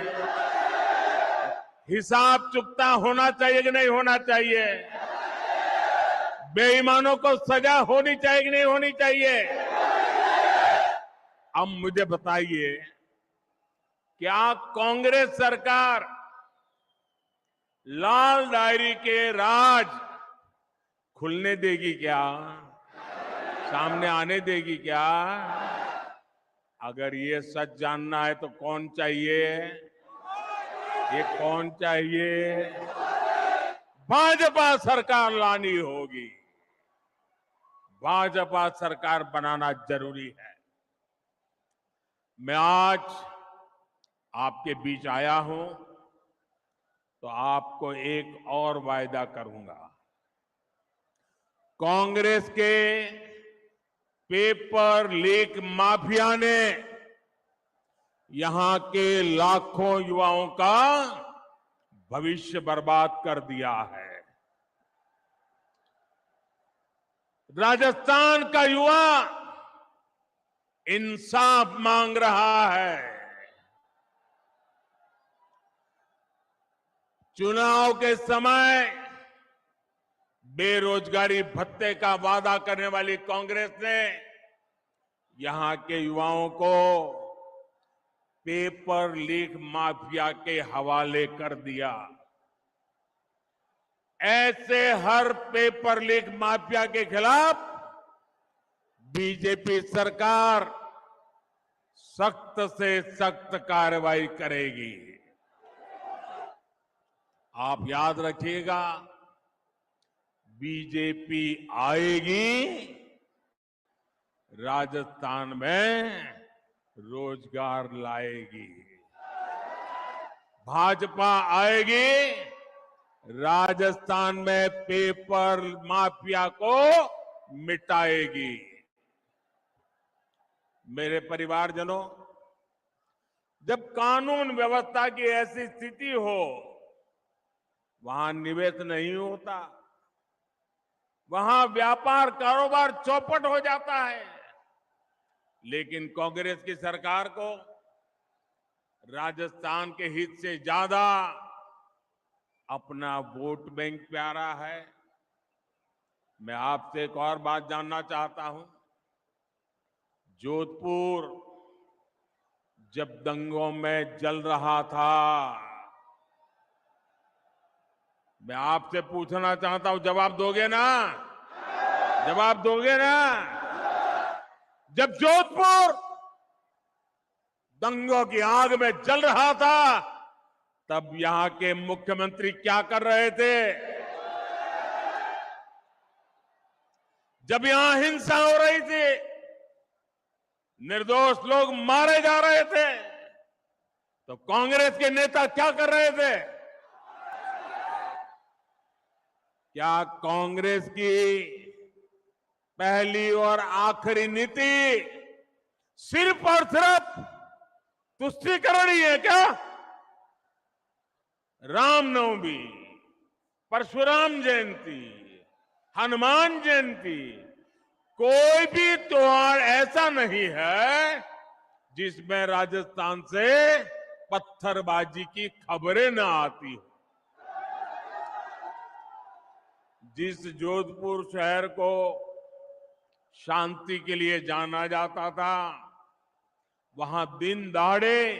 Speaker 5: हिसाब चुकता होना चाहिए कि नहीं होना चाहिए? बेईमानों को सजा होनी चाहिए कि नहीं होनी चाहिए? अब मुझे बताइए, क्या कांग्रेस सरकार लाल डायरी के राज खुलने देगी क्या? सामने आने देगी क्या? अगर ये सच जानना है तो कौन चाहिए? ये कौन चाहिए? भाजपा सरकार लानी होगी। भाजपा सरकार बनाना जरूरी है। मैं आज आपके बीच आया हूं तो आपको एक और वायदा करूंगा। कांग्रेस के पेपर लीक माफिया ने यहां के लाखों युवाओं का भविष्य बर्बाद कर दिया है। राजस्थान का युवा इंसाफ मांग रहा है। चुनाव के समय बेरोजगारी भत्ते का वादा करने वाली कांग्रेस ने यहां के युवाओं को पेपर लीक माफिया के हवाले कर दिया। ऐसे हर पेपर लीक माफिया के खिलाफ बीजेपी सरकार सख्त से सख्त कार्रवाई करेगी। आप याद रखिएगा, बीजेपी आएगी, राजस्थान में रोजगार लाएगी। भाजपा आएगी, राजस्थान में पेपर माफिया को मिटाएगी। मेरे परिवारजनों, जब कानून व्यवस्था की ऐसी स्थिति हो, वहां निवेश नहीं होता, वहां व्यापार कारोबार चौपट हो जाता है। लेकिन कांग्रेस की सरकार को राजस्थान के हित से ज्यादा अपना वोट बैंक प्यारा है। मैं आपसे एक और बात जानना चाहता हूं। जोधपुर जब दंगों में जल रहा था, मैं आपसे पूछना चाहता हूं, जवाब दोगे ना? जवाब दोगे ना? जब जोधपुर दंगों की आग में जल रहा था, तब यहां के मुख्यमंत्री क्या कर रहे थे? जब यहां हिंसा हो रही थी, निर्दोष लोग मारे जा रहे थे, तो कांग्रेस के नेता क्या कर रहे थे? क्या कांग्रेस की पहली और आखिरी नीति सिर्फ और सिर्फ तुष्टीकरण ही है क्या? रामनवमी, परशुराम जयंती, हनुमान जयंती, कोई भी त्योहार ऐसा नहीं है जिसमें राजस्थान से पत्थरबाजी की खबरें न आती हो। जिस जोधपुर शहर को शांति के लिए जाना जाता था, वहां दिन दहाड़े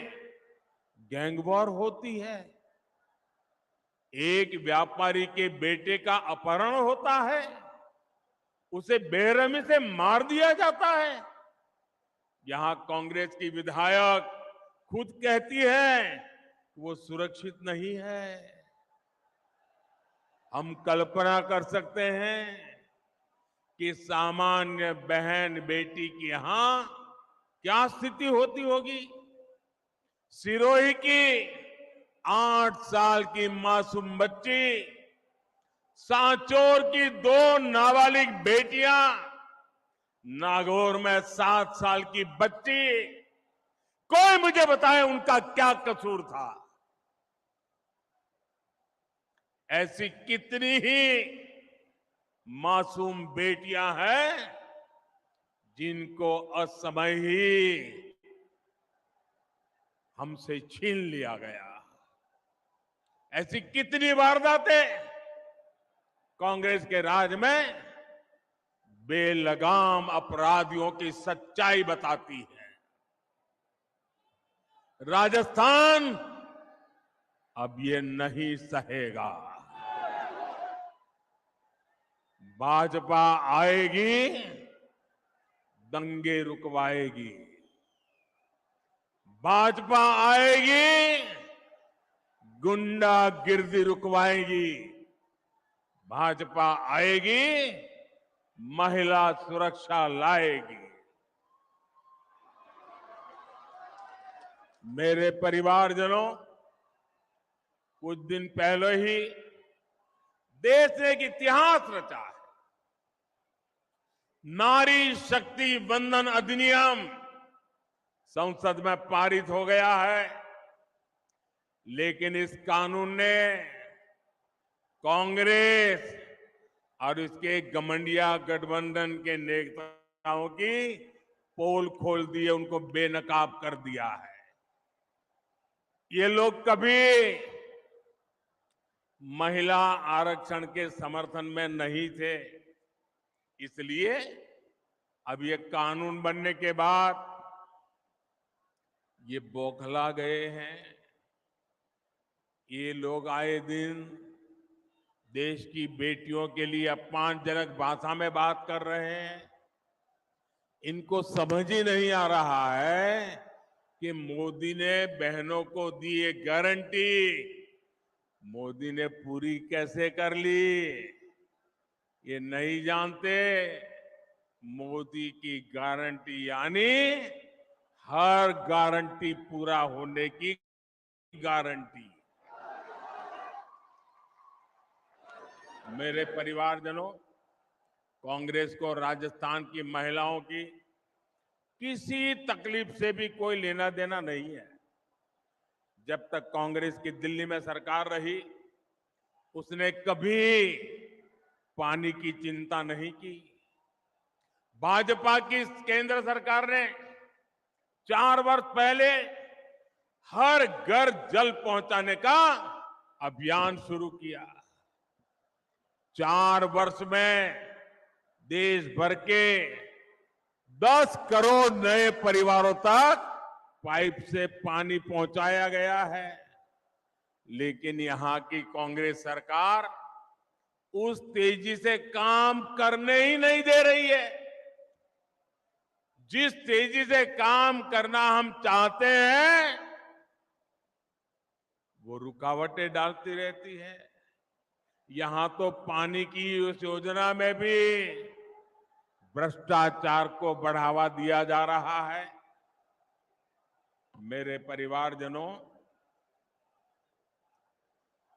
Speaker 5: गैंगवॉर होती है। एक व्यापारी के बेटे का अपहरण होता है, उसे बेरहमी से मार दिया जाता है। यहां कांग्रेस की विधायक खुद कहती है वो सुरक्षित नहीं है। हम कल्पना कर सकते हैं कि सामान्य बहन बेटी की यहां क्या स्थिति होती होगी। सिरोही की 8 साल की मासूम बच्ची, सांचौर की 2 नाबालिग बेटियां, नागौर में 7 साल की बच्ची, कोई मुझे बताए उनका क्या कसूर था। ऐसी कितनी ही मासूम बेटियां हैं जिनको असमय ही हमसे छीन लिया गया। ऐसी कितनी वारदातें कांग्रेस के राज में बेलगाम अपराधियों की सच्चाई बताती है। राजस्थान अब ये नहीं सहेगा। भाजपा आएगी, दंगे रुकवाएगी। भाजपा आएगी, गुंडागिर्दी रुकवाएगी। भाजपा आएगी, महिला सुरक्षा लाएगी। मेरे परिवारजनों, कुछ दिन पहले ही देश ने एक इतिहास रचा है। नारी शक्ति वंदन अधिनियम संसद में पारित हो गया है, लेकिन इस कानून ने कांग्रेस और इसके गठबंधन गठबंधन के नेताओं की पोल खोल दी है, उनको बेनकाब कर दिया है। ये लोग कभी महिला आरक्षण के समर्थन में नहीं थे, इसलिए अब ये कानून बनने के बाद ये बौखला गए हैं। ये लोग आए दिन देश की बेटियों के लिए अपमानजनक भाषा में बात कर रहे हैं। इनको समझ ही नहीं आ रहा है कि मोदी ने बहनों को दी ये गारंटी मोदी ने पूरी कैसे कर ली। ये नहीं जानते मोदी की गारंटी यानी हर गारंटी पूरा होने की गारंटी। मेरे परिवारजनों, कांग्रेस को राजस्थान की महिलाओं की किसी तकलीफ से भी कोई लेना देना नहीं है। जब तक कांग्रेस की दिल्ली में सरकार रही, उसने कभी पानी की चिंता नहीं की। भाजपा की केंद्र सरकार ने 4 वर्ष पहले हर घर जल पहुंचाने का अभियान शुरू किया। 4 वर्ष में देश भर के 10 करोड़ नए परिवारों तक पाइप से पानी पहुंचाया गया है। लेकिन यहां की कांग्रेस सरकार उस तेजी से काम करने ही नहीं दे रही है। जिस तेजी से काम करना हम चाहते हैं, वो रुकावटें डालती रहती है। यहां तो पानी की उस योजना में भी भ्रष्टाचार को बढ़ावा दिया जा रहा है। मेरे परिवारजनों,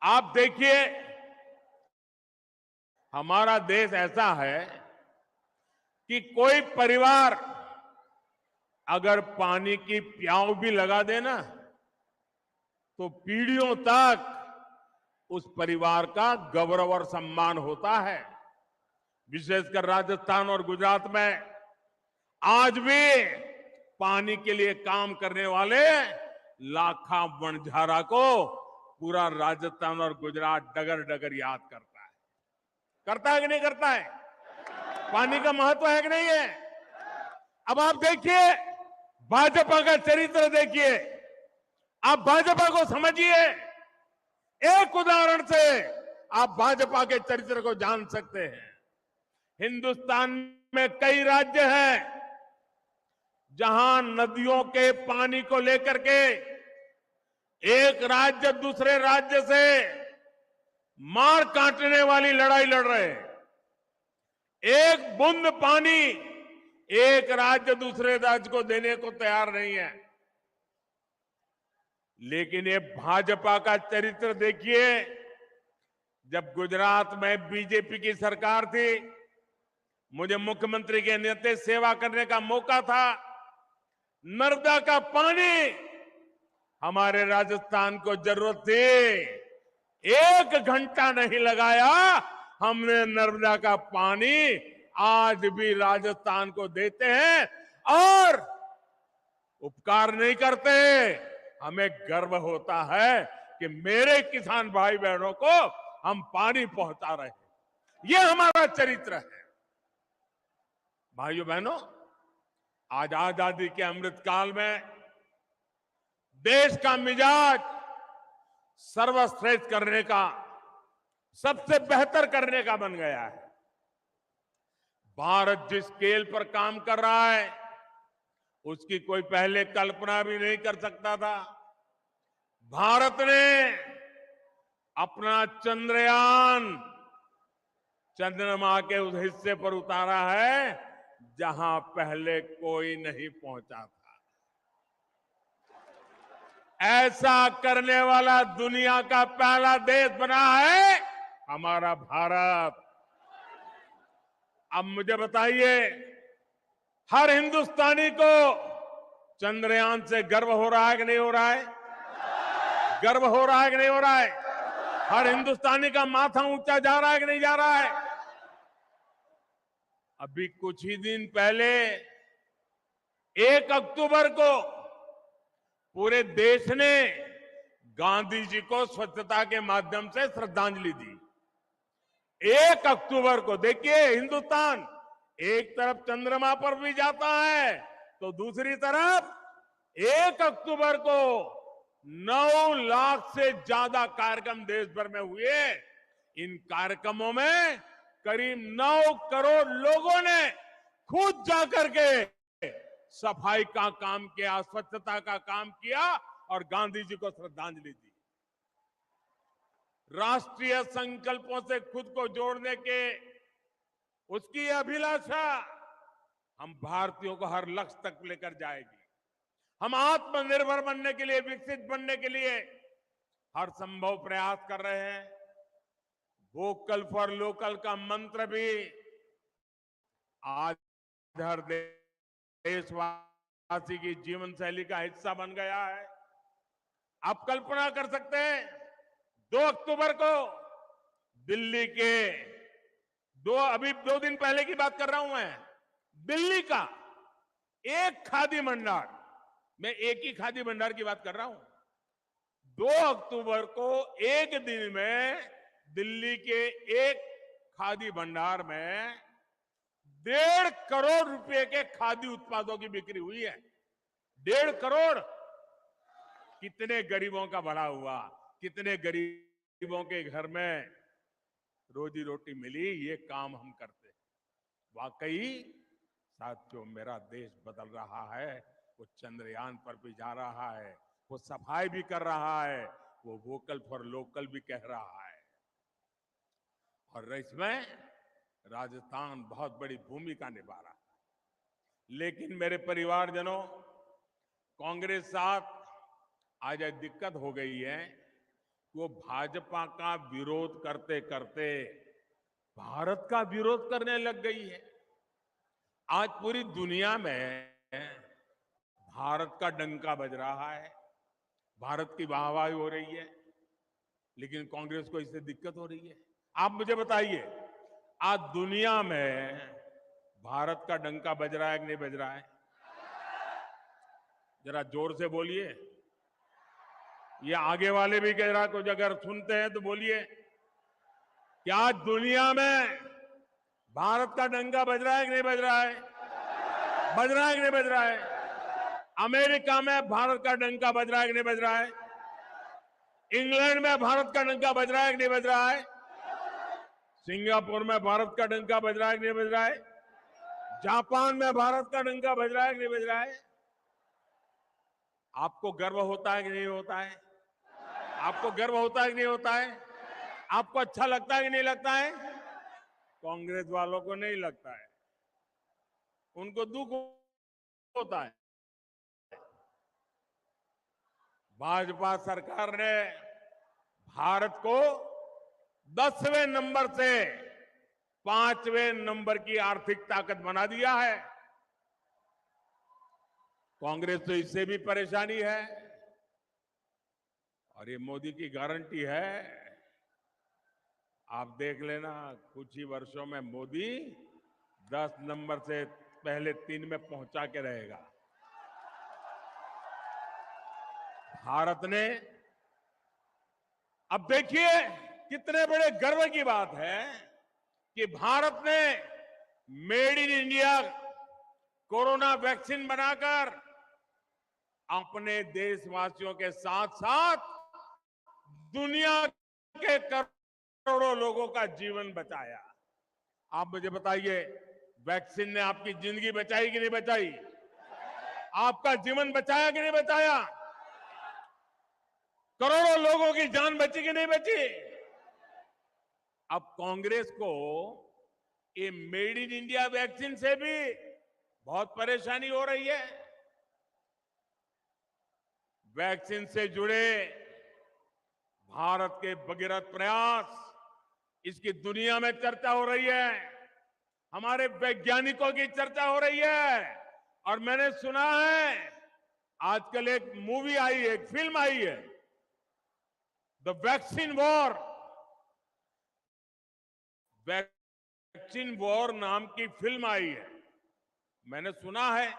Speaker 5: आप देखिए, हमारा देश ऐसा है कि कोई परिवार अगर पानी की प्याऊ भी लगा देना तो पीढ़ियों तक उस परिवार का गौरव और सम्मान होता है। विशेषकर राजस्थान और गुजरात में आज भी पानी के लिए काम करने वाले लाखा वणझारा को पूरा राजस्थान और गुजरात डगर डगर याद करता है। करता है कि नहीं करता है? पानी का महत्व है कि नहीं है? अब आप देखिए, भाजपा का चरित्र देखिए, आप भाजपा को समझिए। एक उदाहरण से आप भाजपा के चरित्र को जान सकते हैं। हिंदुस्तान में कई राज्य हैं जहां नदियों के पानी को लेकर के एक राज्य दूसरे राज्य से मार काटने वाली लड़ाई लड़ रहे हैं। एक बूंद पानी एक राज्य दूसरे राज्य को देने को तैयार नहीं है। लेकिन ये भाजपा का चरित्र देखिए। जब गुजरात में बीजेपी की सरकार थी, मुझे मुख्यमंत्री के नाते सेवा करने का मौका था। नर्मदा का पानी हमारे राजस्थान को जरूरत थी, 1 घंटा नहीं लगाया, हमने नर्मदा का पानी आज भी राजस्थान को देते हैं और उपकार नहीं करते। हमें गर्व होता है कि मेरे किसान भाई बहनों को हम पानी पहुंचा रहे हैं। ये हमारा चरित्र है। भाइयों बहनों, आज आजादी के अमृत काल में देश का मिजाज सर्वश्रेष्ठ करने का, सबसे बेहतर करने का बन गया है। भारत जिस स्केल पर काम कर रहा है, उसकी कोई पहले कल्पना भी नहीं कर सकता था। भारत ने अपना चंद्रयान चंद्रमा के उस हिस्से पर उतारा है जहां पहले कोई नहीं पहुंचा था। ऐसा करने वाला दुनिया का पहला देश बना है हमारा भारत। अब मुझे बताइए, हर हिंदुस्तानी को चंद्रयान से गर्व हो रहा है कि नहीं हो रहा है? गर्व हो रहा है कि नहीं हो रहा है? हर हिंदुस्तानी का माथा ऊंचा जा रहा है कि नहीं जा रहा है? अभी कुछ ही दिन पहले 1 अक्टूबर को पूरे देश ने गांधी जी को स्वच्छता के माध्यम से श्रद्धांजलि दी। 1 अक्टूबर को देखिए, हिंदुस्तान एक तरफ चंद्रमा पर भी जाता है तो दूसरी तरफ 1 अक्टूबर को 9 लाख से ज्यादा कार्यक्रम देश भर में हुए। इन कार्यक्रमों में करीब 9 करोड़ लोगों ने खुद जाकर के सफाई का काम किया, स्वच्छता का काम किया और गांधी जी को श्रद्धांजलि दी। राष्ट्रीय संकल्पों से खुद को जोड़ने के उसकी ये अभिलाषा हम भारतीयों को हर लक्ष्य तक लेकर जाएगी। हम आत्मनिर्भर बनने के लिए, विकसित बनने के लिए हर संभव प्रयास कर रहे हैं। वोकल फॉर लोकल का मंत्र भी आज हर देशवासी की जीवन शैली का हिस्सा बन गया है। आप कल्पना कर सकते हैं 2 अक्टूबर को दिल्ली के अभी 2 दिन पहले की बात कर रहा हूं मैं, दिल्ली का एक खादी भंडार, मैं एक ही खादी भंडार की बात कर रहा हूं, 2 अक्टूबर को एक दिन में दिल्ली के एक खादी भंडार में 1.5 करोड़ रुपए के खादी उत्पादों की बिक्री हुई है। 1.5 करोड़। कितने गरीबों का भला हुआ, कितने गरीबों के घर में रोजी रोटी मिली, ये काम हम करते हैं। वाकई साथियों, मेरा देश बदल रहा है। वो चंद्रयान पर भी जा रहा है, वो सफाई भी कर रहा है, वो वोकल फॉर लोकल भी कह रहा है। और इसमें राजस्थान बहुत बड़ी भूमिका निभा रहा है। लेकिन मेरे परिवारजनों, कांग्रेस साथ आज एक दिक्कत हो गई है। वो भाजपा का विरोध करते करते भारत का विरोध करने लग गई है। आज पूरी दुनिया में भारत का डंका बज रहा है, भारत की वाहवाही हो रही है, लेकिन कांग्रेस को इससे दिक्कत हो रही है। आप मुझे बताइए, आज दुनिया में भारत का डंका बज रहा है कि नहीं बज रहा है? जरा जोर से बोलिए। ये आगे वाले भी कह रहा, कुछ अगर सुनते हैं तो बोलिए। क्या दुनिया में भारत का डंका बज रहा है कि नहीं बज रहा है? बज रहा है कि नहीं बज रहा है? अमेरिका में भारत का डंका बज रहा है कि नहीं बज रहा है? इंग्लैंड में भारत का डंका बज रहा है कि नहीं बज रहा है? सिंगापुर में भारत का डंका बज रहा है कि नहीं बज रहा है? जापान में भारत का डंका बज रहा है कि नहीं बज रहा है? आपको गर्व होता है कि नहीं होता है? आपको गर्व होता है कि नहीं होता है? आपको अच्छा लगता है कि नहीं लगता है? कांग्रेस वालों को नहीं लगता है, उनको दुख होता है। भाजपा सरकार ने भारत को 10वें नंबर से 5वें नंबर की आर्थिक ताकत बना दिया है। कांग्रेस तो इससे भी परेशानी है। और ये मोदी की गारंटी है, आप देख लेना, कुछ ही वर्षों में मोदी 10 नंबर से पहले 3 में पहुंचा के रहेगा। भारत ने, अब देखिए कितने बड़े गर्व की बात है कि भारत ने made in India corona vaccine बनाकर अपने देशवासियों के साथ साथ दुनिया के करोड़ों लोगों का जीवन बचाया। आप मुझे बताइए, वैक्सीन ने आपकी जिंदगी बचाई कि नहीं बचाई? आपका जीवन बचाया कि नहीं बचाया? करोड़ों लोगों की जान बची कि नहीं बची? अब कांग्रेस को ये मेड इन इंडिया वैक्सीन से भी बहुत परेशानी हो रही है। वैक्सीन से जुड़े भारत के भगीरथ प्रयास, इसकी दुनिया में चर्चा हो रही है, हमारे वैज्ञानिकों की चर्चा हो रही है। और मैंने सुना है आजकल एक मूवी आई है, एक फिल्म आई है, the vaccine war. Vaccine war नाम की फिल्म आई है। मैंने सुना है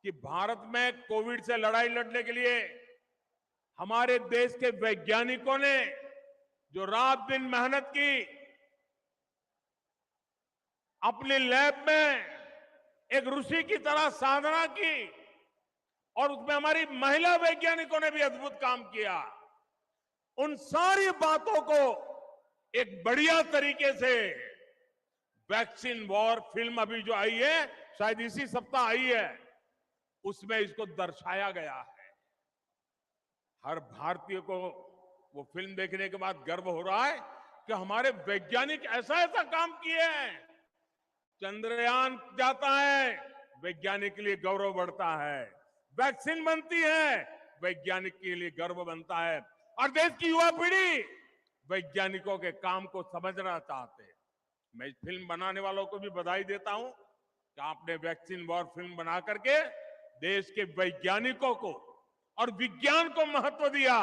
Speaker 5: कि भारत में कोविड से लड़ाई लड़ने के लिए हमारे देश के वैज्ञानिकों ने जो रात दिन मेहनत की, अपने लैब में एक ऋषि की तरह साधना की, और उसमें हमारी महिला वैज्ञानिकों ने भी अद्भुत काम किया। उन सारी बातों को एक बढ़िया तरीके से वैक्सीन वॉर फिल्म अभी जो आई है, शायद इसी सप्ताह आई है, उसमें इसको दर्शाया गया है। हर भारतीय को वो फिल्म देखने के बाद गर्व हो रहा है कि हमारे वैज्ञानिक ऐसा ऐसा काम किए हैं चंद्रयान जाता है, वैज्ञानिक के लिए गौरव बढ़ता है। वैक्सीन बनती है, वैज्ञानिक के लिए गर्व बनता है। और देश की युवा पीढ़ी वैज्ञानिकों के काम को समझना चाहते हैं। मैं इस फिल्म बनाने वालों को भी बधाई देता हूं कि आपने वैक्सीन वॉर फिल्म बना करके देश के वैज्ञानिकों को और विज्ञान को महत्व दिया।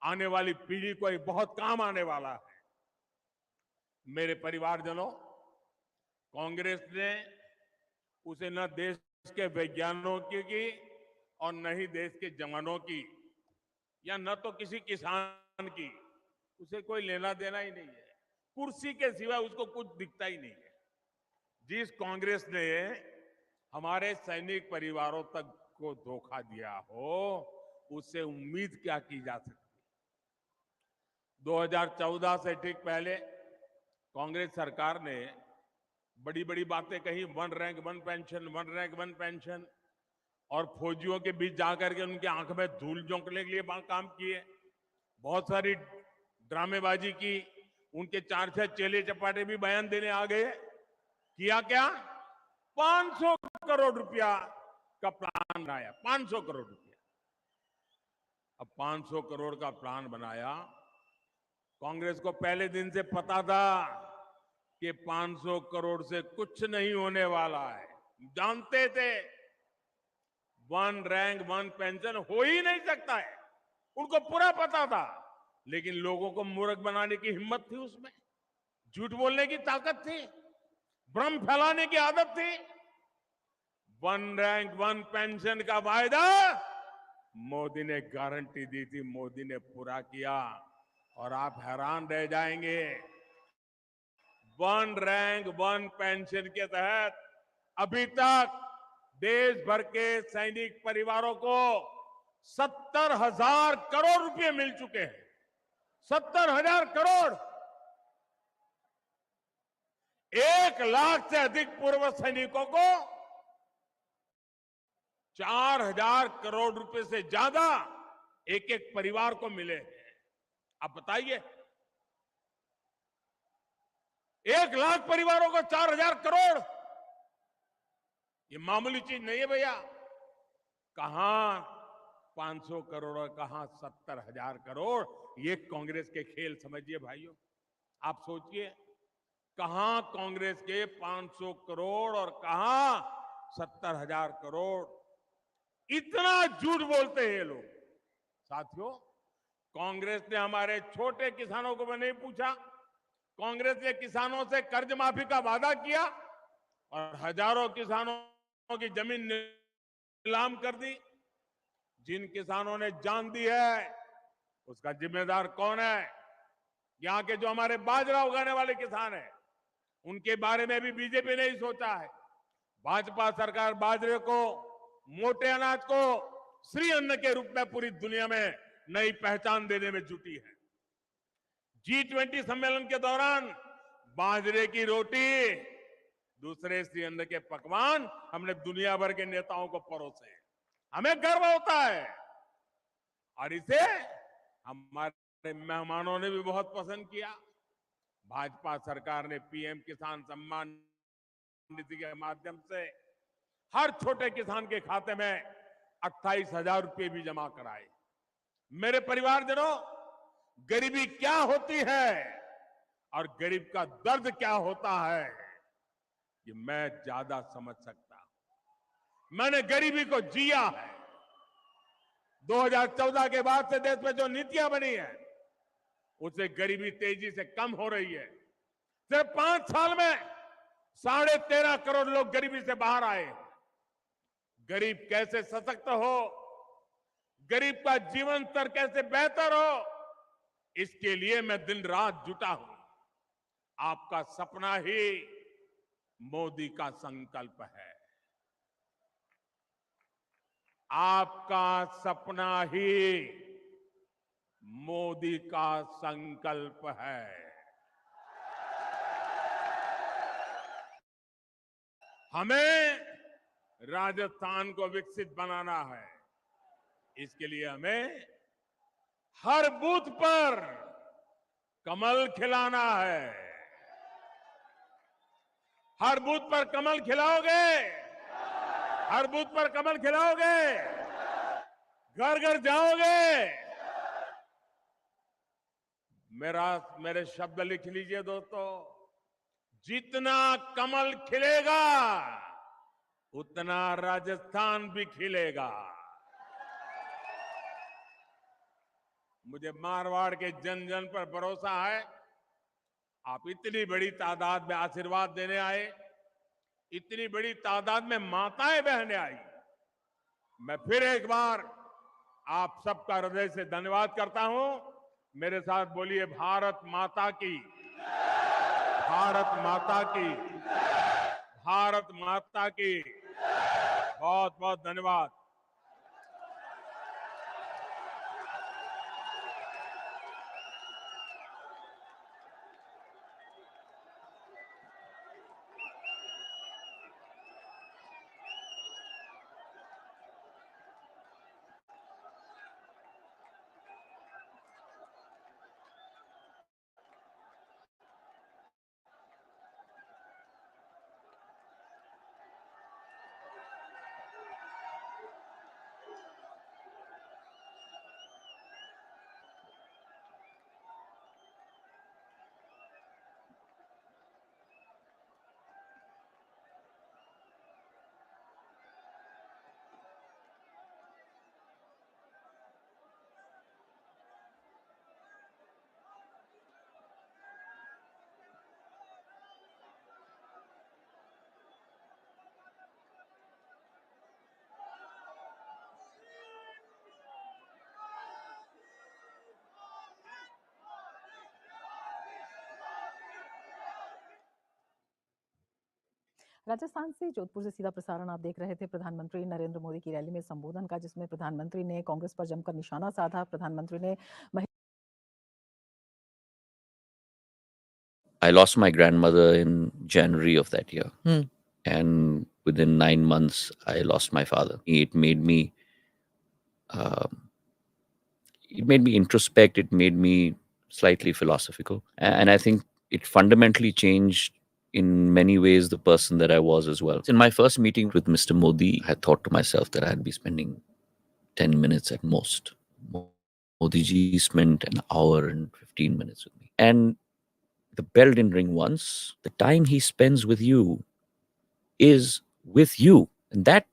Speaker 5: आने वाली पीढ़ी को ये बहुत काम आने वाला है। मेरे परिवारजनों, कांग्रेस ने उसे न देश के वैज्ञानिकों की और न ही देश के जवानों की या न तो किसी किसान की, उसे कोई लेना देना ही नहीं है। कुर्सी के सिवा उसको कुछ दिखता ही नहीं है। जिस कांग्रेस ने हमारे सैनिक परिवारों तक को धोखा दिया हो, उससे उम्मीद क्या की जा सकती। 2014 से ठीक पहले कांग्रेस सरकार ने बड़ी बड़ी बातें कही, 1 रैंक 1 पेंशन, 1 रैंक 1 पेंशन, और फौजियों के बीच जाकर के उनकी आंख में धूल झोंकने के लिए काम किए। बहुत सारी ड्रामेबाजी की, उनके 4-6 चेले चपाटे भी बयान देने आ गए। किया क्या? 500 करोड़ रुपया का प्लान बनाया, 500 करोड़ रुपया। अब 500 करोड़ का प्लान बनाया। कांग्रेस को पहले दिन से पता था कि 500 करोड़ से कुछ नहीं होने वाला है। जानते थे 1 रैंक 1 पेंशन हो ही नहीं सकता है, उनको पूरा पता था। लेकिन लोगों को मूर्ख बनाने की हिम्मत थी उसमें, झूठ बोलने की ताकत थी, भ्रम फैलाने की आदत थी। 1 रैंक 1 पेंशन का वायदा मोदी ने गारंटी दी थी, मोदी ने पूरा किया। और आप हैरान रह जाएंगे, 1 रैंक 1 पेंशन के तहत अभी तक देश भर के सैनिक परिवारों को 70,000 करोड़ रुपए मिल चुके हैं। 70,000 करोड़। 1 लाख से अधिक पूर्व सैनिकों को 4,000 करोड़ रुपए से ज्यादा एक एक परिवार को मिले हैं। आप बताइए, 1 लाख परिवारों को 4,000 करोड़, ये मामूली चीज नहीं है भैया। कहां 500 करोड़ और कहां 70,000 करोड़, ये कांग्रेस के खेल समझिए भाइयों। आप सोचिए, कहां कांग्रेस के 500 करोड़ और कहां 70,000 करोड़। इतना झूठ बोलते हैं ये लोग। साथियों, कांग्रेस ने हमारे छोटे किसानों को भी नहीं पूछा। कांग्रेस ने किसानों से कर्ज माफी का वादा किया और हजारों किसानों की जमीन नीलाम कर दी। जिन किसानों ने जान दी है, उसका जिम्मेदार कौन है? यहां के जो हमारे बाजरा उगाने वाले किसान हैं, उनके बारे में भी बीजेपी ने ही सोचा है। भाजपा सरकार बाजरे को, मोटे अनाज को श्री अन्न के रूप में पूरी दुनिया में नई पहचान देने में जुटी है। G20 सम्मेलन के दौरान बाजरे की रोटी, दूसरे श्री अन्न के पकवान हमने दुनिया भर के नेताओं को परोसे। हमें गर्व होता है और इसे हमारे मेहमानों ने भी बहुत पसंद किया। भाजपा सरकार ने पीएम किसान सम्मान निधि के माध्यम से हर छोटे किसान के खाते में 28,000 रुपए भी जमा कराए। मेरे परिवारजनों, गरीबी क्या होती है और गरीब का दर्द क्या होता है, ये मैं ज्यादा समझ सकता हूं। मैंने गरीबी को जिया है। 2014 के बाद से देश में जो नीतियां बनी है, उससे गरीबी तेजी से कम हो रही है। सिर्फ 5 साल में 13.5 करोड़ लोग गरीबी से बाहर आए। गरीब कैसे सशक्त हो, गरीब का जीवन स्तर कैसे बेहतर हो, इसके लिए मैं दिन रात जुटा हूं। आपका सपना ही मोदी का संकल्प है। आपका सपना ही मोदी का संकल्प है। हमें राजस्थान को विकसित बनाना है। इसके लिए हमें हर बूथ पर कमल खिलाना है। हर बूथ पर कमल खिलाओगे? हर बूथ पर कमल खिलाओगे? घर घर जाओगे? मेरे शब्द लिख लीजिए दोस्तों। जितना कमल खिलेगा उतना राजस्थान भी खिलेगा। मुझे मारवाड़ के जन जन पर भरोसा है। आप इतनी बड़ी तादाद में आशीर्वाद देने आए, इतनी बड़ी तादाद में माताएं बहनें आई। मैं फिर एक बार आप सबका हृदय से धन्यवाद करता हूं। मेरे साथ बोलिए, भारत माता की, भारत माता की, भारत माता की। बहुत बहुत धन्यवाद।
Speaker 6: राजस्थान से जोधपुर से सीधा प्रसारण आप देख रहे थे प्रधानमंत्री नरेंद्र मोदी की रैली में संबोधन का, जिसमें प्रधानमंत्री ने कांग्रेस पर जमकर निशाना साधा। प्रधानमंत्री ने
Speaker 7: I lost my grandmother in January of that year. And within 9 months, I lost my father. It made me introspect. It made me slightly philosophical. And I think it fundamentally changed in many ways the person that I was as well. In my first meeting with Mr. Modi, I thought to myself that I'd be spending 10 minutes at most. Modi ji spent an hour and 15 minutes with me. And the bell didn't ring once. The time he spends with you is with you. And that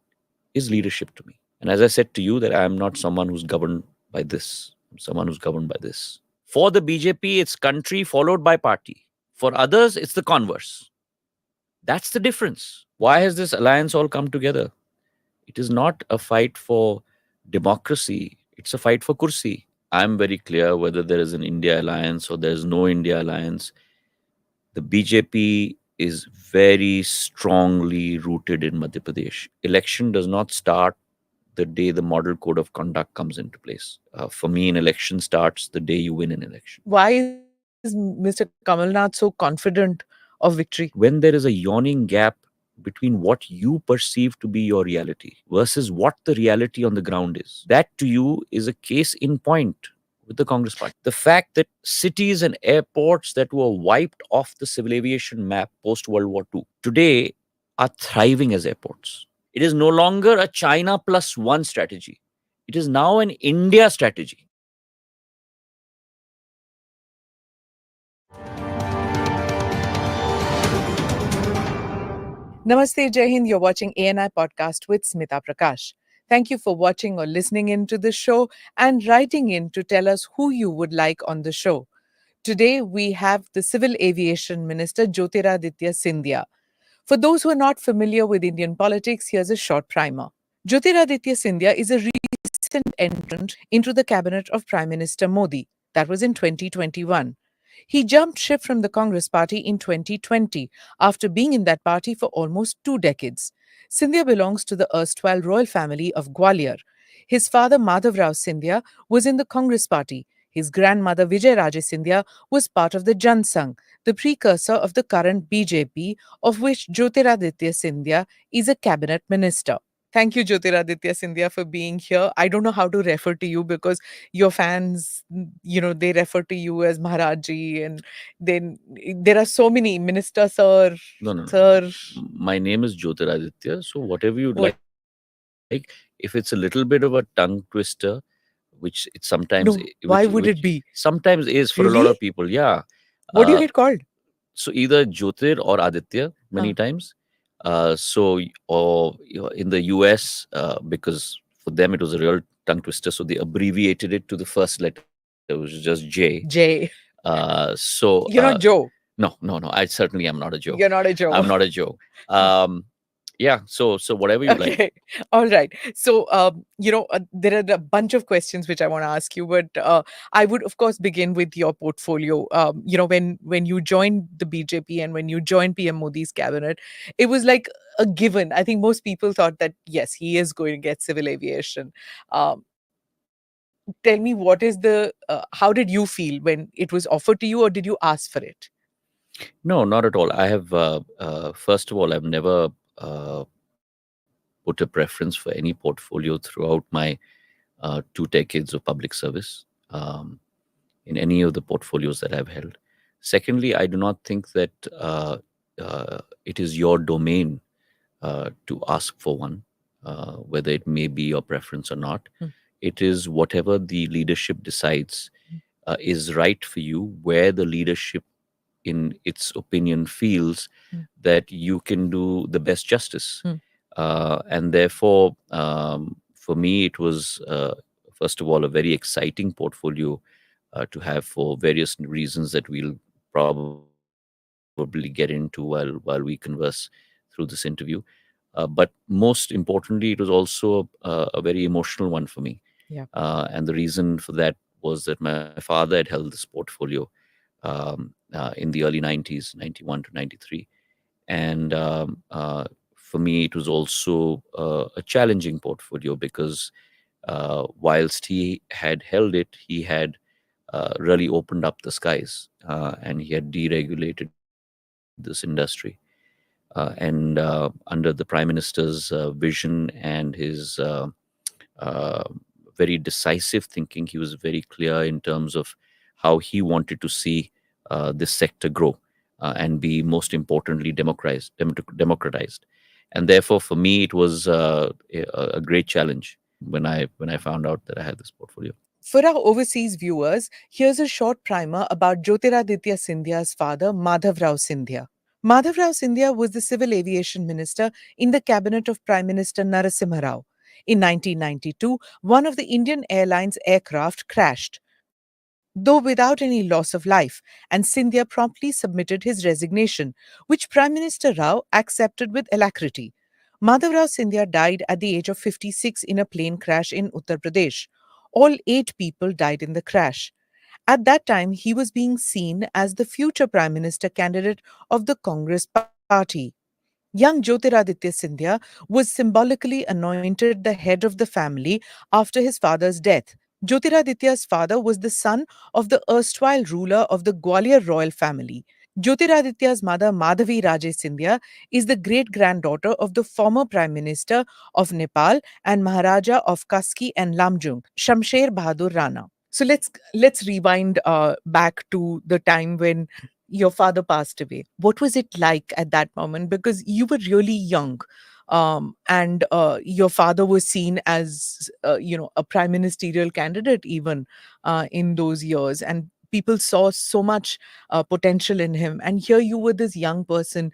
Speaker 7: is leadership to me. And as I said to you, that I am not someone who's governed by this. I'm someone who's governed by this. For the BJP, it's country followed by party. For others, it's the converse. That's the difference. Why has this alliance all come together? It is not a fight for democracy. It's a fight for kursi. I'm very clear whether there is an India alliance or there's no India alliance. The BJP is very strongly rooted in Madhya Pradesh. Election does not start the day the model code of conduct comes into place. For me, an election starts the day you win an election.
Speaker 6: Why is Mr. Kamal Nath so confident of victory?
Speaker 7: When there is a yawning gap between what you perceive to be your reality versus what the reality on the ground is, that to you is a case in point with the Congress party. The fact that cities and airports that were wiped off the civil aviation map post World War II today are thriving as airports. It is no longer a China plus one strategy. It is now an India strategy.
Speaker 6: Namaste, Jai Hind. You're watching ANI Podcast with Smita Prakash. Thank you for watching or listening in to the show and writing in to tell us who you would like on the show. Today, we have the Civil Aviation Minister, Jyotiraditya Scindia. For those who are not familiar with Indian politics, here's a short primer. Jyotiraditya Scindia is a recent entrant into the cabinet of Prime Minister Modi. That was in 2021. He jumped ship from the Congress party in 2020 after being in that party for almost 2 decades. Scindia belongs to the erstwhile royal family of Gwalior. His father Madhav Rao Scindia was in the Congress party. His grandmother Vijay Raje Scindia was part of the Jansanghh, the precursor of the current BJP, of which Jyotiraditya Scindia is a cabinet minister. Thank you, Jyotiraditya Scindia, for being here. I don't know how to refer to you because your fans, they refer to you as Maharaji, and then there are so many Minister Sir,
Speaker 7: No, no, no.
Speaker 6: Sir.
Speaker 7: My name is Jyotiraditya. So whatever you'd
Speaker 6: What?
Speaker 7: like, if it's a little bit of a tongue twister, which it sometimes,
Speaker 6: No, why would it
Speaker 7: which
Speaker 6: be?
Speaker 7: sometimes is for a lot
Speaker 6: Really?
Speaker 7: of people. Yeah.
Speaker 6: What do you
Speaker 7: Uh,
Speaker 6: get called?
Speaker 7: so either Jyotir or Aditya many
Speaker 6: Huh.
Speaker 7: times. Or in the US, because for them it was a real tongue twister, so they abbreviated it to the first letter. It was just J.
Speaker 6: Jay.
Speaker 7: Uh, so
Speaker 6: You're not
Speaker 7: uh,
Speaker 6: Joe.
Speaker 7: no, no, no. I certainly am not a Joe.
Speaker 6: You're not a Joe.
Speaker 7: I'm not a Joe. Yeah. So whatever you like.
Speaker 6: Okay. All right. So, there are a bunch of questions which I want to ask you, but I would, of course, begin with your portfolio. When you joined the BJP and when you joined PM Modi's cabinet, it was like a given. I think most people thought that, yes, he is going to get civil aviation. Um, Tell me, how did you feel when it was offered to you, or did you ask for it?
Speaker 7: No, not at all. I have, first of all, I've never put a preference for any portfolio throughout my 2 decades of public service, in any of the portfolios that I've held. Secondly, I do not think that it is your domain to ask for one, whether it may be your preference or not.
Speaker 6: Mm.
Speaker 7: It is whatever the leadership decides is right for you, where the leadership, in its opinion, feels
Speaker 6: Mm.
Speaker 7: that you can do the best justice.
Speaker 6: Mm.
Speaker 7: And therefore, for me, it was, first of all, a very exciting portfolio to have for various reasons that we'll probably get into while we converse through this interview. But most importantly, it was also a very emotional one for me.
Speaker 6: Yeah.
Speaker 7: And the reason for that was that my father had held this portfolio in the early 90s, 91 to 93. And for me, it was also a challenging portfolio because whilst he had held it, he had really opened up the skies, and he had deregulated this industry. And under the Prime Minister's vision and his uh, very decisive thinking, he was very clear in terms of how he wanted to see this sector grow and be, most importantly, democratized. And therefore, for me, it was a great challenge when I found out that I had this portfolio.
Speaker 6: For our overseas viewers, here's a short primer about Jyotiraditya Scindia's father, Madhav Rao Scindia. Madhav Rao Scindia was the civil aviation minister in the cabinet of Prime Minister Narasimha Rao. In 1992, one of the Indian Airlines aircraft crashed, though without any loss of life, and Scindia promptly submitted his resignation, which Prime Minister Rao accepted with alacrity. Madhav Rao Scindia died at the age of 56 in a plane crash in Uttar Pradesh. All 8 people died in the crash. At that time, he was being seen as the future Prime Minister candidate of the Congress party. Young Jyotiraditya Scindia was symbolically anointed the head of the family after his father's death. Jyotiraditya's father was the son of the erstwhile ruler of the Gwalior royal family. Jyotiraditya's mother, Madhavi Raje Scindia, is the great-granddaughter of the former Prime Minister of Nepal and Maharaja of Kaski and Lamjung, Shamsher Bahadur Rana. So let's rewind back to the time when your father passed away. What was it like at that moment? Because you were really young, and your father was seen as a prime ministerial candidate even in those years, and people saw so much potential in him. And here you were, this young person.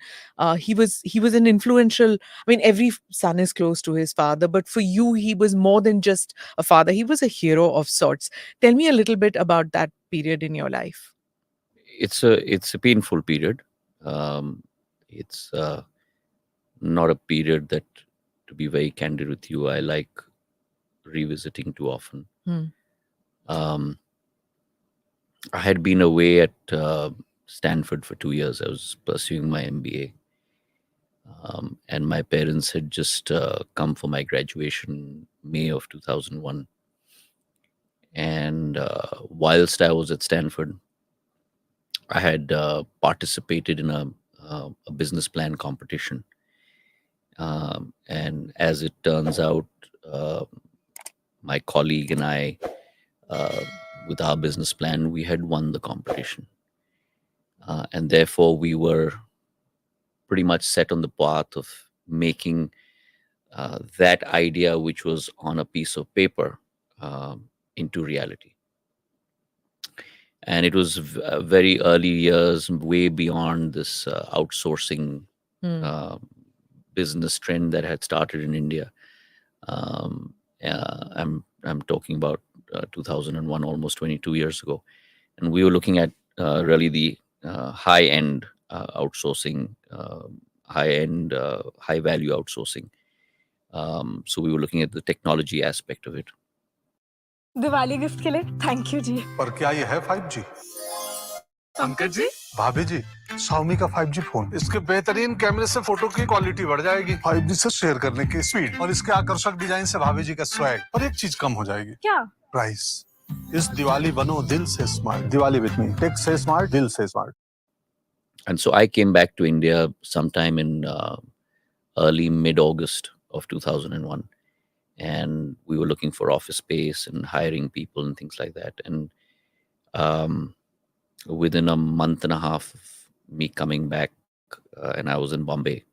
Speaker 6: He was an influential. I mean, every son is close to his father, but for you, he was more than just a father. He was a hero of sorts. Tell me a little bit about that period in your life.
Speaker 7: It's a painful period. It's not a period that, to be very candid with you, I like revisiting too often.
Speaker 6: Hmm.
Speaker 7: I had been away at Stanford for 2 years. I was pursuing my MBA. And my parents had just come for my graduation May of 2001. And whilst I was at Stanford, I had participated in a business plan competition. And as it turns out, my colleague and I, uh, with our business plan, we had won the competition. And therefore, we were pretty much set on the path of making that idea, which was on a piece of paper, into reality. And it was very early years, way beyond this outsourcing business trend that had started in India. I'm talking about 2001, almost 22 years ago, and we were looking at really the high end outsourcing, high end, high value outsourcing. So we were looking at the technology aspect of it.
Speaker 8: Diwali gift के लिए thank you जी।
Speaker 9: पर क्या ये है 5G?
Speaker 8: Pankaj ji,
Speaker 9: भाभी जी, Xiaomi का 5G phone, इसके बेहतरीन कैमरे से फोटो की क्वालिटी बढ़ जाएगी, 5G से शेयर करने की स्पीड और इसके आकर्षक डिजाइन से भाभी जी का स्वैग, और एक चीज कम हो जाएगी।
Speaker 8: क्या?
Speaker 9: प्राइस। इस दिवाली बनो दिल से smart. Diwali with me, tech से स्मार्ट, दिल से smart.
Speaker 7: And so I came back to India sometime in early mid-August of 2001, and we were looking for office space and hiring people and things like that. And within a month and a half of me coming back, and I was in Bombay,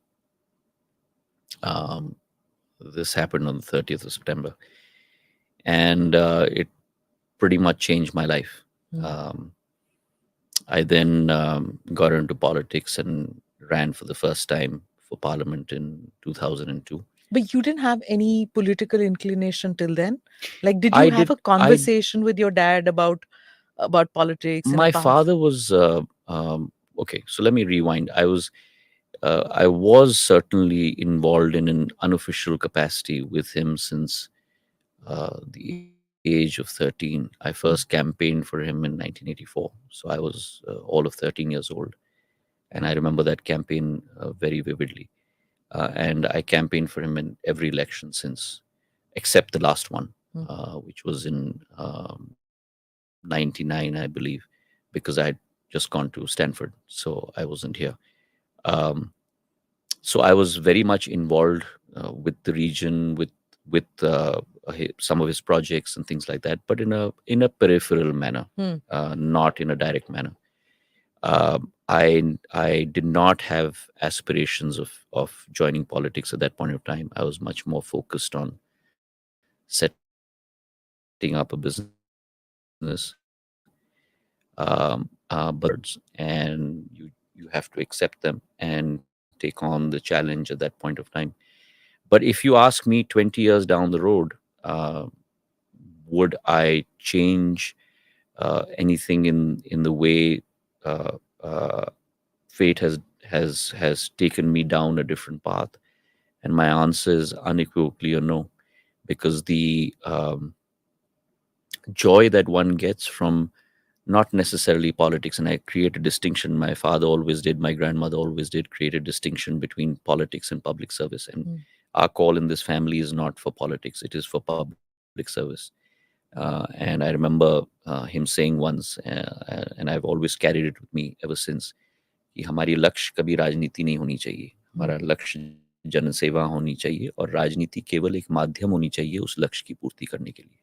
Speaker 7: this happened on the 30th of September, and it pretty much changed my life. I then got into politics and ran for the first time for parliament in 2002.
Speaker 6: But you didn't have any political inclination till then? Like, did you
Speaker 7: I
Speaker 6: have
Speaker 7: did-
Speaker 6: a conversation with your dad about politics? in
Speaker 7: My
Speaker 6: the past?
Speaker 7: father was okay. So let me rewind. I was certainly involved in an unofficial capacity with him since the age of 13. I first campaigned for him in 1984. So I was all of 13 years old. And I remember that campaign very vividly. And I campaigned for him in every election since, except the last one, which was in 99, I believe, because I had just gone to Stanford. So I wasn't here. So I was very much involved with the region, with some of his projects and things like that, but in a peripheral manner, not in a direct manner. I did not have aspirations of joining politics at that point of time. I was much more focused on setting up a business, birds, and you have to accept them and take on the challenge at that point of time. But if you ask me 20 years down the road, would I change anything in the way fate has taken me down a different path? And my answer is unequivocally a no, because the joy that one gets from not necessarily politics, and I create a distinction. My father always did, my grandmother always did, create a distinction between politics and public service. And our call in this family is not for politics, it is for public service. And I remember him saying once, and I've always carried it with me ever since, कि हमारी लक्ष्य कभी राजनीति नहीं होनी चाहिए, हमारा लक्ष्य जनसेवा होनी चाहिए, और राजनीति केवल एक माध्यम होनी चाहिए उस लक्ष्य की पूर्ति करने के लिए.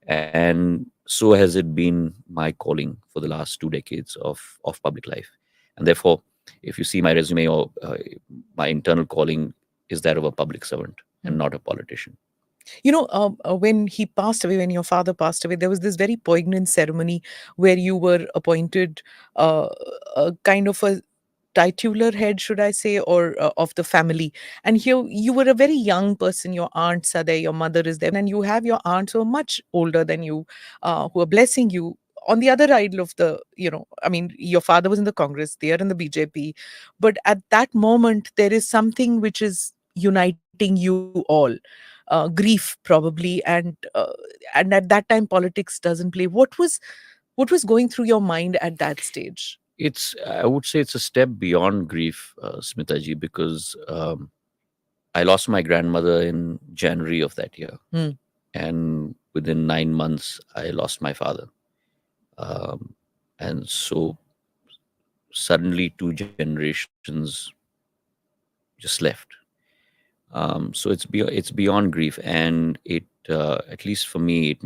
Speaker 7: And so has it been my calling for the last 2 decades of public life. And therefore, if you see my resume, or my internal calling is that of a public servant and not a politician.
Speaker 6: You know, when he passed away, when your father passed away, there was this very poignant ceremony where you were appointed a kind of a titular head, should I say, or of the family. And here you were a very young person. Your aunts are there, your mother is there, and you have your aunts who are much older than you, who are blessing you. On the other side of the, I mean, your father was in the Congress, they are in the BJP. But at that moment, there is something which is uniting you all. Grief, probably, and at that time, politics doesn't play. What was going through your mind at that stage?
Speaker 7: I would say it's a step beyond grief, Smita ji, because I lost my grandmother in January of that year. And within 9 months, I lost my father. And so suddenly 2 generations just left. So it's beyond grief, and it at least for me,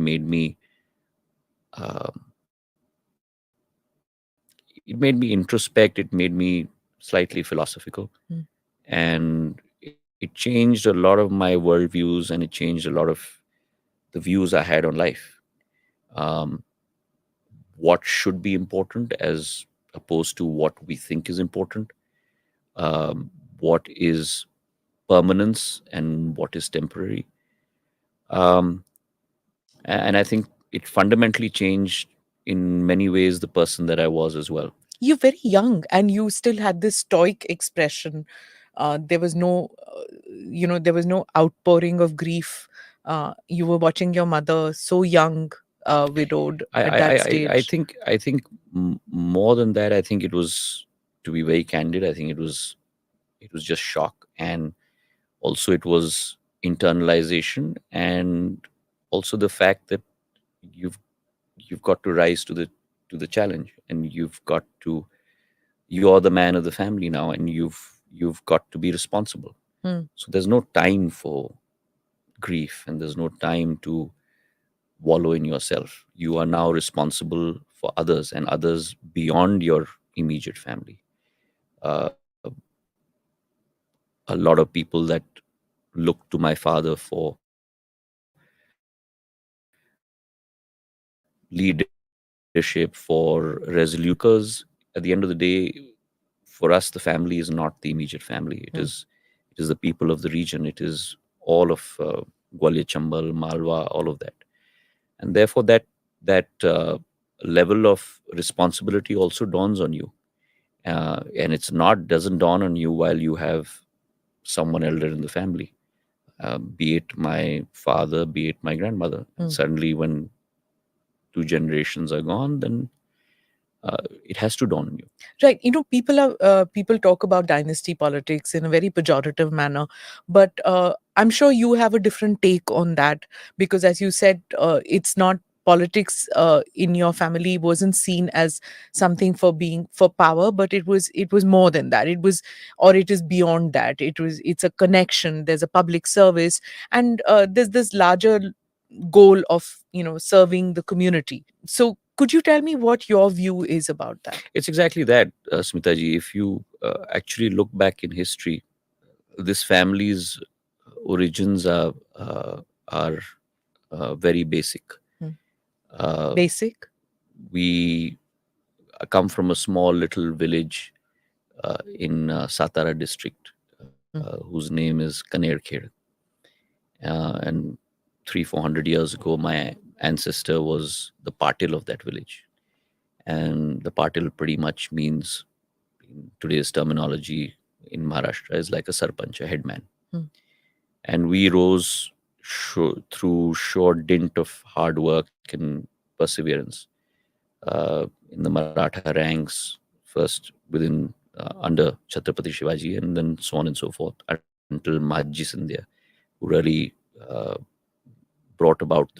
Speaker 7: um, it made me introspect. It made me slightly philosophical,
Speaker 6: Mm.
Speaker 7: and it changed a lot of my worldviews, and it changed a lot of the views I had on life. Um, what should be important as opposed to what we think is important. What is permanence and what is temporary. Um, and I think it fundamentally changed in many ways the person that I was as well.
Speaker 6: You're very young and you still had this stoic expression. There was no, there was no outpouring of grief. You were watching your mother so young, widowed at that stage.
Speaker 7: I think more than that, I think it was, to be very candid, I think it was just shock, and also it was internalization, and also the fact that you've got to rise to the challenge, and you're the man of the family now, and you've got to be responsible.
Speaker 6: Hmm.
Speaker 7: So there's no time for grief, and there's no time to wallow in yourself. You are now responsible for others, and others beyond your immediate family. Uh, a lot of people that look to my father for leadership, for resolution, because at the end of the day, for us, the family is not the immediate family. It is the people of the region. It is all of Gwalior, Chambal, Malwa, all of that. And therefore, that level of responsibility also dawns on you. And doesn't dawn on you while you have someone elder in the family, be it my father, be it my grandmother. And suddenly, when 2 generations are gone, then it has to dawn on you.
Speaker 6: Right. People talk about dynasty politics in a very pejorative manner, but I'm sure you have a different take on that because, as you said, it's not politics in your family wasn't seen as something for power, but it was more than that. It is beyond that. It's a connection. There's a public service, and there's this larger goal of serving the community. So could you tell me what your view is about that?
Speaker 7: It's exactly that, Smitaji. If you actually look back in history, this family's origins are very basic.
Speaker 6: Basic?
Speaker 7: We come from a small little village in Satara district, whose name is Kanerkhed. And 300-400 years ago, my ancestor was the patil of that village. And the patil pretty much means, in today's terminology in Maharashtra, is like a sarpanch, a headman. And we rose through short dint of hard work and perseverance in the Maratha ranks, first under Chhatrapati Shivaji, and then so on and so forth, until Mahaji Sindhya, who really brought about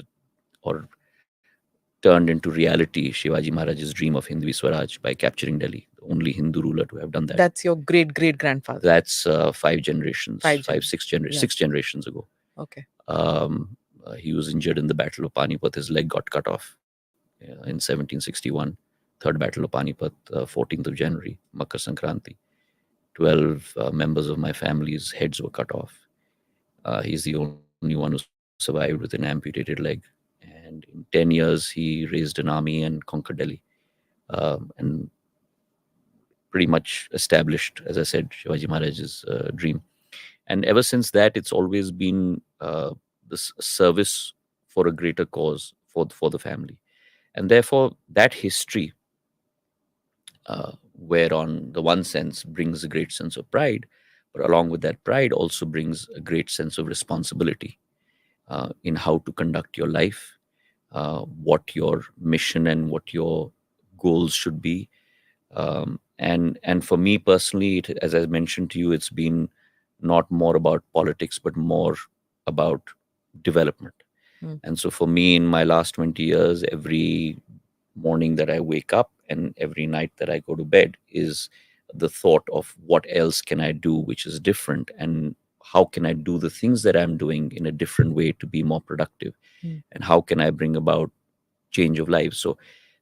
Speaker 7: or turned into reality Shivaji Maharaj's dream of Hindvi Swaraj by capturing Delhi, the only Hindu ruler to have done that.
Speaker 6: That's your great-great-grandfather.
Speaker 7: That's 5 generations, 6 generations ago.
Speaker 6: Okay.
Speaker 7: He was injured in the Battle of Panipat. His leg got cut off in 1761. Third Battle of Panipat, 14th of January, Makar Sankranti. 12 members of my family's heads were cut off. He's the only one who survived with an amputated leg. And in 10 years, he raised an army and conquered Delhi. And pretty much established, as I said, Shivaji Maharaj's dream. And ever since that, it's always been this service for a greater cause for the family. And therefore, that history, where on the one sense brings a great sense of pride, but along with that pride also brings a great sense of responsibility in how to conduct your life, what your mission and what your goals should be. And for me personally, as I mentioned to you, it's been not more about politics, but more about development. And so for me, in my last 20 years, every morning that I wake up and every night that I go to bed is the thought of what else can I do which is different, and how can I do the things that I'm doing in a different way to be more productive, and how can I bring about change of lives. So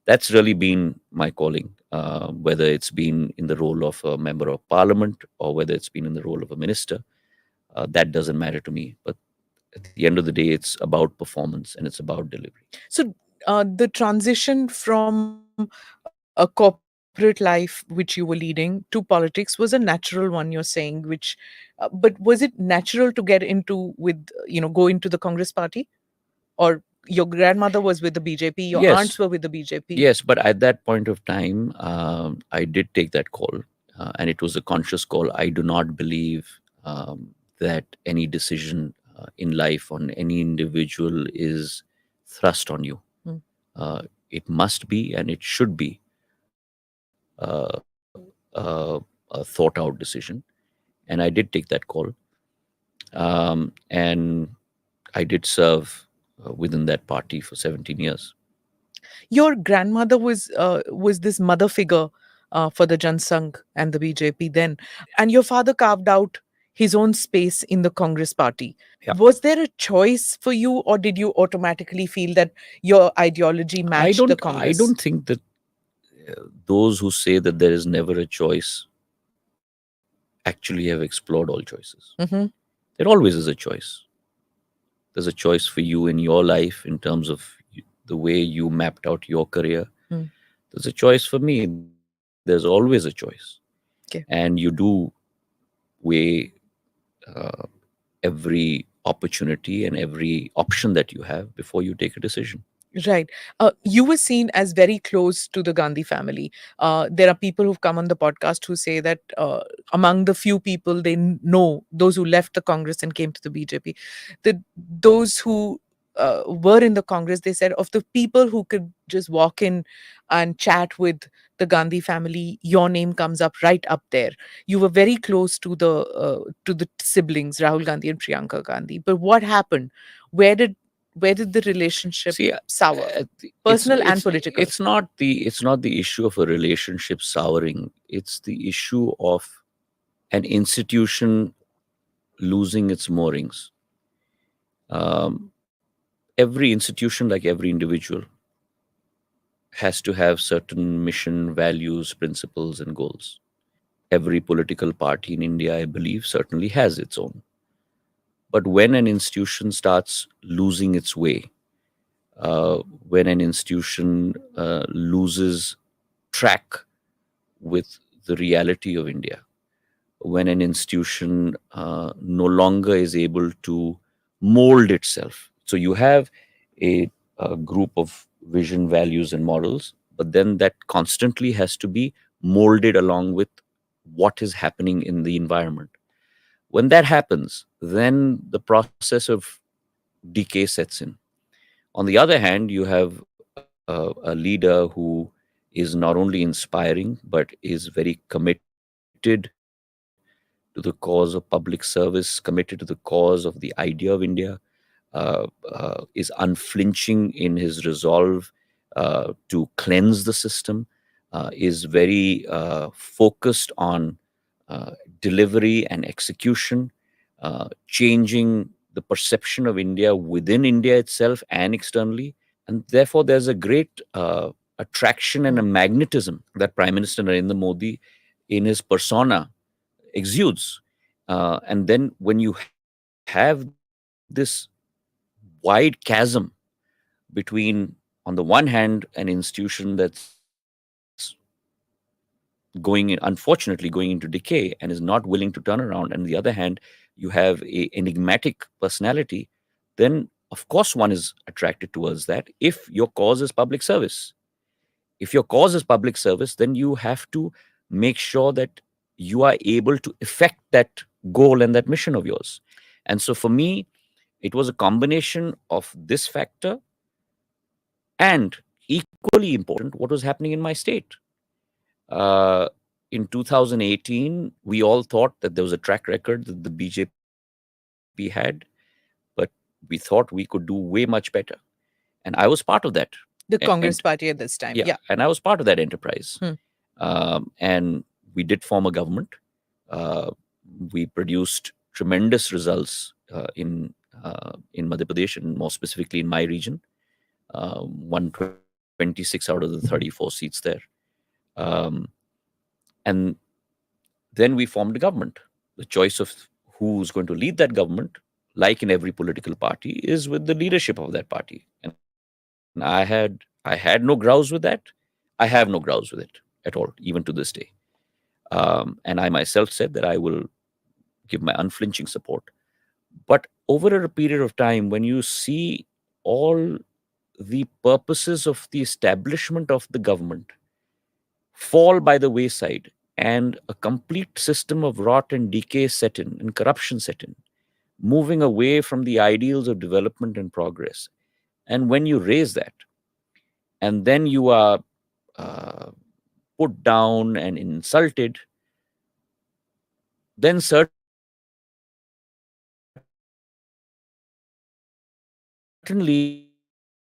Speaker 7: that's really been my calling, whether it's been in the role of a member of parliament or whether it's been in the role of a minister. That doesn't matter to me. But at the end of the day, it's about performance and it's about delivery.
Speaker 6: So, the transition from a corporate life which you were leading to politics was a natural one, you're saying, which, but was it natural to get into go into the Congress party? Or your grandmother was with the BJP, your aunts
Speaker 7: Yes,
Speaker 6: were with the BJP?
Speaker 7: yes. But at that point of time, I did take that call, and it was a conscious call. I do not believe that any decision in life on any individual is thrust on you.
Speaker 6: Hmm.
Speaker 7: It must be and it should be uh, a thought out decision. And I did take that call. And I did serve within that party for 17 years.
Speaker 6: Your grandmother was this mother figure for the Jansangh and the BJP then, and your father carved out his own space in the Congress party.
Speaker 7: Yeah.
Speaker 6: Was there a choice for you, or did you automatically feel that your ideology matched the Congress?
Speaker 7: I don't think that those who say that there is never a choice actually have explored all choices.
Speaker 6: Mm-hmm.
Speaker 7: There always is a choice. There's a choice for you in your life in terms of the way you mapped out your career.
Speaker 6: Mm.
Speaker 7: There's a choice for me. There's always a choice.
Speaker 6: Okay.
Speaker 7: And you do weigh every opportunity and every option that you have before you take a decision.
Speaker 6: Right. You were seen as very close to the Gandhi family. There are people who've come on the podcast who say that among the few people they know, those who left the Congress and came to the BJP, that those who were in the Congress, they said of the people who could just walk in and chat with the Gandhi family, your name comes up right up there. You were very close to the siblings, Rahul Gandhi and Priyanka Gandhi. But what happened? Where did the relationship sour? Personal and political.
Speaker 7: It's not the issue of a relationship souring. It's the issue of an institution losing its moorings. Every institution, like every individual, has to have certain mission, values, principles, and goals. Every political party in India, I believe, certainly has its own. But when an institution starts losing its way, when an institution loses track with the reality of India, when an institution no longer is able to mold itself. So you have a group of vision, values, and morals, but then that constantly has to be molded along with what is happening in the environment. When that happens, then the process of decay sets in. On the other hand, you have a leader who is not only inspiring, but is very committed to the cause of public service, committed to the cause of the idea of India, is unflinching in his resolve to cleanse the system, is very focused on delivery and execution, changing the perception of India within India itself and externally. And therefore, there's a great attraction and a magnetism that Prime Minister Narendra Modi, in his persona, exudes. And then when you have this wide chasm between, on the one hand, an institution that's unfortunately going into decay and is not willing to turn around, and on the other hand, you have a enigmatic personality, then of course one is attracted towards that if your cause is public service. If your cause is public service, then you have to make sure that you are able to effect that goal and that mission of yours. And so for me, it was a combination of this factor and, equally important, what was happening in my state. In 2018, we all thought that there was a track record that the BJP had, but we thought we could do way much better. And I was part of that.
Speaker 6: The Congress party at this time. Yeah.
Speaker 7: And I was part of that enterprise.
Speaker 6: Hmm.
Speaker 7: And we did form a government. We produced tremendous results in Madhya Pradesh, and more specifically in my region. 126 out of the 34 seats there. And then we formed a government. The choice of who's going to lead that government, like in every political party, is with the leadership of that party. And I had no grouse with that. I have no grouse with it at all, even to this day. And I myself said that I will give my unflinching support. But over a period of time, when you see all the purposes of the establishment of the government fall by the wayside, and a complete system of rot and decay set in, and corruption set in, moving away from the ideals of development and progress. And when you raise that, and then you are put down and insulted, then certainly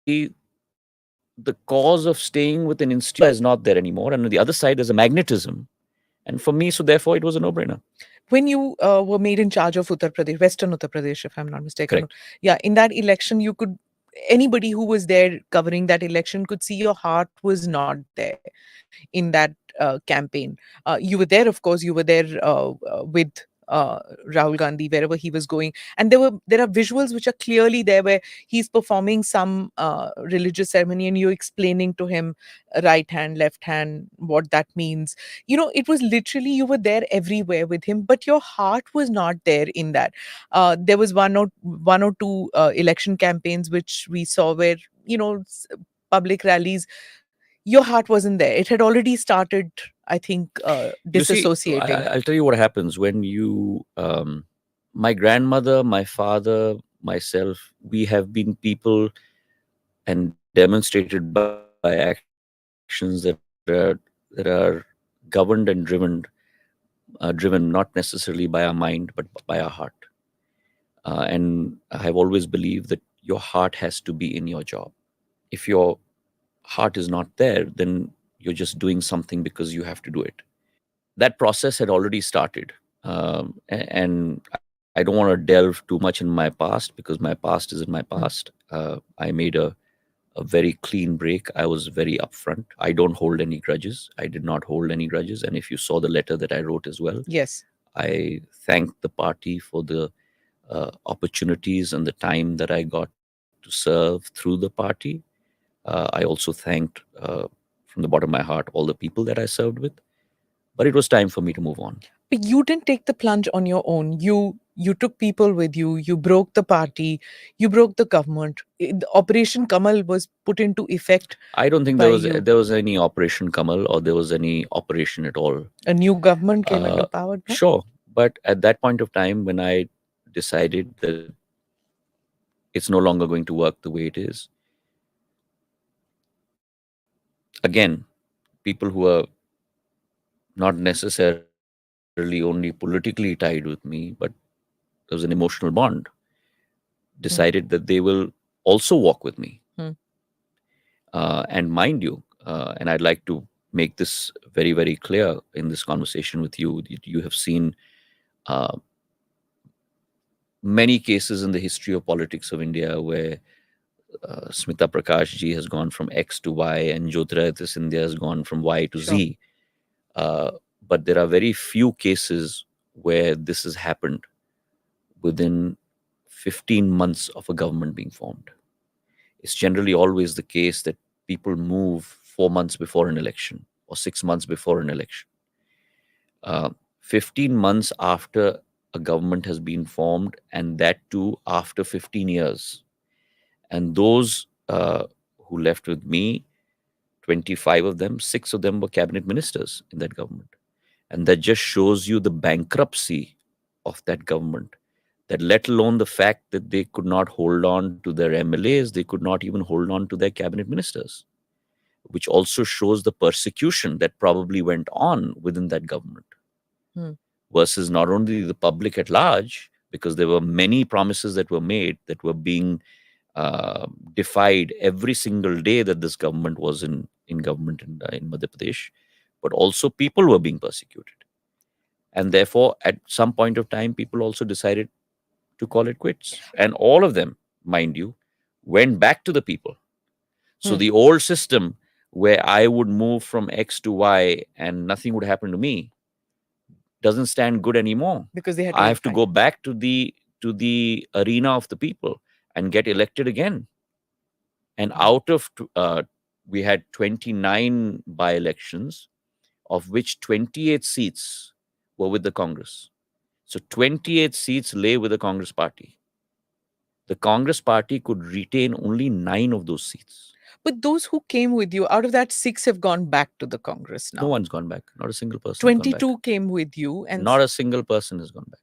Speaker 7: the cause of staying with an institution is not there anymore. And on the other side is a magnetism. And for me, so therefore, it was a no-brainer.
Speaker 6: When you were made in charge of Uttar Pradesh, Western Uttar Pradesh, if I'm not mistaken.
Speaker 7: Correct.
Speaker 6: Yeah, in that election, anybody who was there covering that election could see your heart was not there in that campaign. You were there, of course, you were there with Rahul Gandhi, wherever he was going. And there are visuals which are clearly there where he's performing some religious ceremony and you're explaining to him right hand, left hand, what that means. It was literally, you were there everywhere with him, but your heart was not there in that. There was one or two election campaigns which we saw where, public rallies, your heart wasn't there. It had already started, I think, disassociating.
Speaker 7: You see, I'll tell you what happens when you, my grandmother, my father, myself, we have been people and demonstrated by actions that are governed and driven not necessarily by our mind, but by our heart. And I've always believed that your heart has to be in your job. If your heart is not there, then you're just doing something because you have to do it. That process had already started. And I don't want to delve too much in my past, because my past is in my past. I made a very clean break. I was very upfront. I don't hold any grudges. I did not hold any grudges. And if you saw the letter that I wrote as well,
Speaker 6: yes,
Speaker 7: I thanked the party for the opportunities and the time that I got to serve through the party. I also thanked from the bottom of my heart all the people that I served with. But it was time for me to move on.
Speaker 6: But you didn't take the plunge on your own. You took people with you. You broke the party. You broke the government. The Operation Kamal was put into effect.
Speaker 7: I don't think there was any Operation Kamal, or there was any operation at all.
Speaker 6: A new government came into power. No?
Speaker 7: Sure. But at that point of time, when I decided that it's no longer going to work the way it is, again, people who are not necessarily only politically tied with me, but there was an emotional bond, decided that they will also walk with me. And mind you, and I'd like to make this very, very clear in this conversation with you, you have seen many cases in the history of politics of India where Smita Prakash ji has gone from X to Y, and Jyotiraditya Scindia has gone from Y to Z. But there are very few cases where this has happened within 15 months of a government being formed. It's generally always the case that people move 4 months before an election or 6 months before an election. 15 months after a government has been formed, and that too after 15 years. And those who left with me, 25 of them, 6 of them were cabinet ministers in that government. And that just shows you the bankruptcy of that government, that let alone the fact that they could not hold on to their MLAs, they could not even hold on to their cabinet ministers, which also shows the persecution that probably went on within that government. Versus not only the public at large, because there were many promises that were made that were being defied every single day that this government was in government in Madhya Pradesh, but also people were being persecuted. And therefore, at some point of time, people also decided to call it quits. And all of them, mind you, went back to the people. So the old system where I would move from X to Y and nothing would happen to me doesn't stand good anymore.
Speaker 6: Because they had
Speaker 7: I have to
Speaker 6: fight.
Speaker 7: go back to the arena of the people and get elected again. And out of we had 29 by-elections, of which 28 seats were with the Congress. So 28 seats lay with the Congress party. The Congress party could retain only 9 of those seats.
Speaker 6: But those who came with you, out of that, 6 have gone back to the Congress now.
Speaker 7: No one's gone back. Not a single person has gone back.
Speaker 6: 22 came with you, and
Speaker 7: Not a single person has gone back.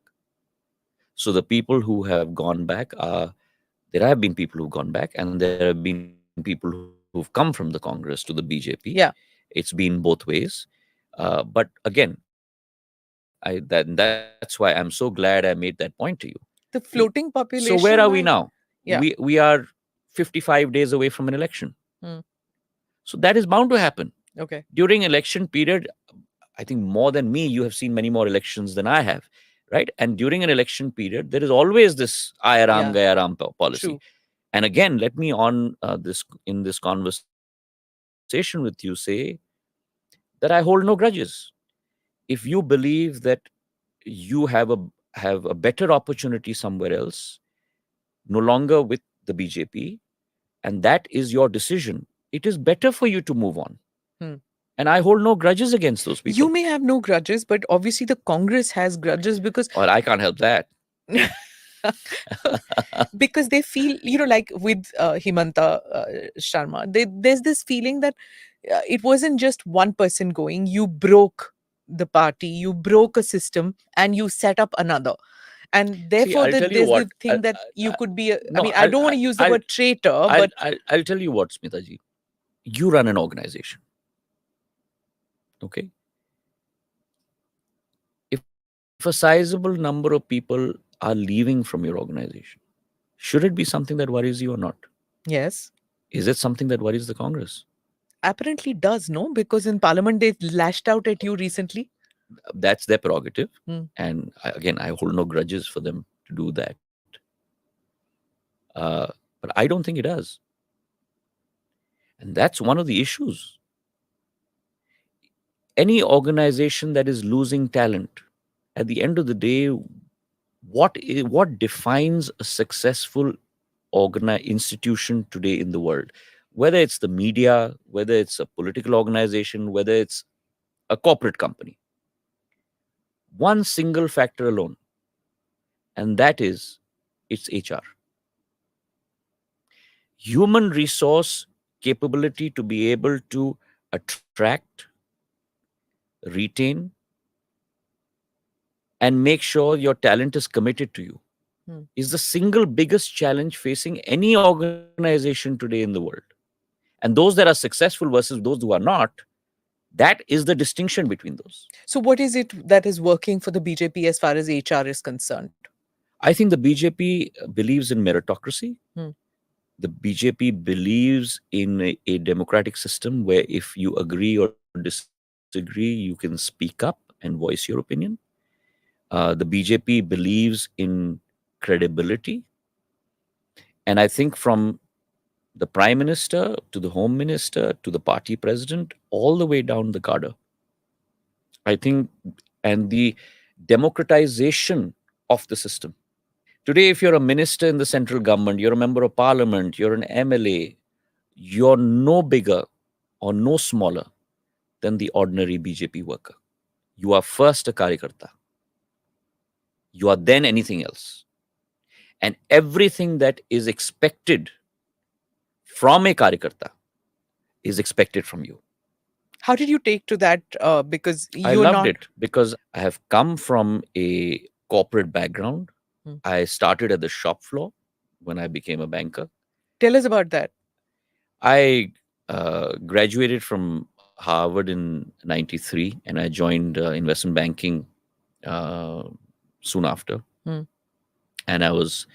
Speaker 7: So the people who have gone back there have been people who've gone back, and there have been people who've come from the Congress to the BJP.
Speaker 6: Yeah.
Speaker 7: It's been both ways. But again, that's why I'm so glad I made that point to you.
Speaker 6: the floating population.
Speaker 7: So where are we now?
Speaker 6: Yeah.
Speaker 7: We are 55 days away from an election. So that is bound to happen.
Speaker 6: Okay.
Speaker 7: During election period, I think more than me, you have seen many more elections than I have, right? And during an election period, there is always this Aya Ram, Gaya Ram policy.
Speaker 6: True.
Speaker 7: And again, let me on in this conversation with you say that I hold no grudges. If you believe that you have a better opportunity somewhere else, no longer with the BJP, and that is your decision, it is better for you to move on. And I hold no grudges against those people.
Speaker 6: You may have no grudges, but obviously the Congress has grudges because
Speaker 7: Well, I can't help that.
Speaker 6: because they feel, like with Himanta Sharma, there's this feeling that it wasn't just one person going. You broke the party, you broke a system, and you set up another. And therefore,
Speaker 7: I'll tell you
Speaker 6: there's
Speaker 7: what,
Speaker 6: the thing that you could be
Speaker 7: no,
Speaker 6: I don't want to use the word traitor, but
Speaker 7: I'll tell you what, Smitaji. You run an organization. Okay? If a sizable number of people are leaving from your organization, should it be something that worries you or not?
Speaker 6: yes,
Speaker 7: Is it something that worries the Congress?
Speaker 6: apparently does, no? Because in Parliament, they lashed out at you recently.
Speaker 7: That's their prerogative.
Speaker 6: Hmm.
Speaker 7: And I hold no grudges for them to do that. But I don't think it does. And that's one of the issues. Any organization that is losing talent, at the end of the day, what defines a successful institution today in the world? Whether it's the media, whether it's a political organization, whether it's a corporate company. One single factor alone, and that is its HR. Human resource capability to be able to attract, retain, and make sure your talent is committed to you is the single biggest challenge facing any organization today in the world. And those that are successful versus those who are not, that is the distinction between those.
Speaker 6: So what is it that is working for the BJP as far as HR is concerned?
Speaker 7: I think the BJP believes in meritocracy. The BJP believes in a democratic system where if you agree or disagree, you can speak up and voice your opinion. The BJP believes in credibility. And I think from the Prime Minister to the Home Minister to the party president, all the way down the cadre, I think, and the democratization of the system. Today, if you're a minister in the central government, you're a member of parliament, you're an MLA, you're no bigger or no smaller than the ordinary BJP worker. You are first a Karyakarta. You are then anything else. And everything that is expected from a Karyakarta is expected from you.
Speaker 6: How did you take to that? Because
Speaker 7: I loved it because I have come from a corporate background. I started at the shop floor when I became a banker.
Speaker 6: Tell us about that.
Speaker 7: I graduated from Harvard in '93 and I joined investment banking soon after. And I was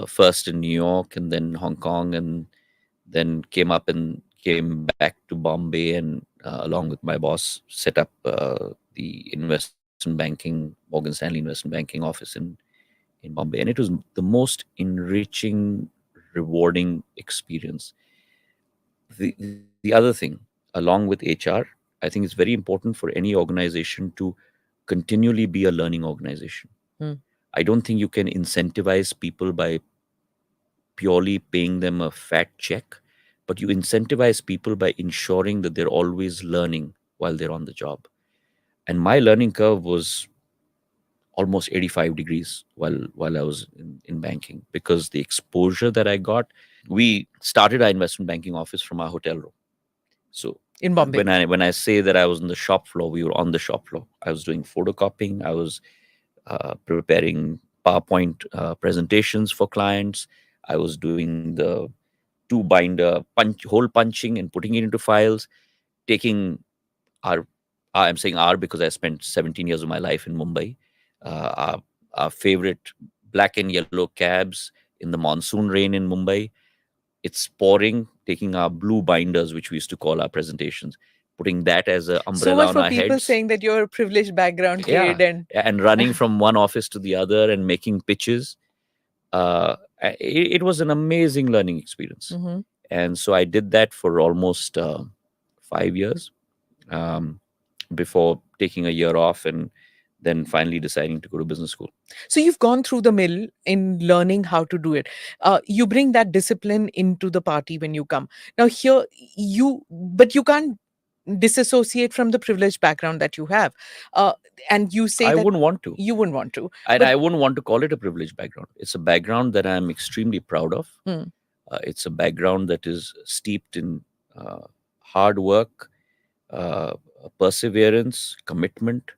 Speaker 7: first in New York and then Hong Kong, and then came back to Bombay, and along with my boss set up the investment banking, Morgan Stanley investment banking office in Bombay. And it was the most enriching, rewarding experience. The other thing, along with HR, I think it's very important for any organization to continually be a learning organization. I don't think you can incentivize people by purely paying them a fat check, but you incentivize people by ensuring that they're always learning while they're on the job. And my learning curve was almost 85 degrees while I was in banking, because the exposure that I got. We started our investment banking office from our hotel room. So
Speaker 6: In Bombay.
Speaker 7: when I say that I was on the shop floor, we were on the shop floor. I was doing photocopying. I was preparing PowerPoint presentations for clients. I was doing the two binder hole punching and putting it into files, taking our I'm saying our because I spent 17 years of my life in Mumbai. Our favorite black and yellow cabs in the monsoon rain in Mumbai. It's pouring, taking our blue binders, which we used to call our presentations, putting that as an
Speaker 6: So
Speaker 7: umbrella
Speaker 6: much
Speaker 7: on
Speaker 6: for
Speaker 7: our
Speaker 6: people
Speaker 7: heads.
Speaker 6: saying that you're a privileged background
Speaker 7: Yeah,
Speaker 6: kid
Speaker 7: and running from one office to the other and making pitches. It was an amazing learning experience.
Speaker 6: Mhm.
Speaker 7: And so I did that for almost 5 years before taking a year off and then finally deciding to go to business school.
Speaker 6: So you've gone through the mill in learning how to do it. You bring that discipline into the party when you come. Now here but you can't disassociate from the privileged background that you have. And you say
Speaker 7: I
Speaker 6: that
Speaker 7: wouldn't want to.
Speaker 6: you wouldn't want to.
Speaker 7: And
Speaker 6: But
Speaker 7: I wouldn't want to call it a privileged background. It's a background that I'm extremely proud of. It's a background that is steeped in hard work, uh, perseverance, commitment,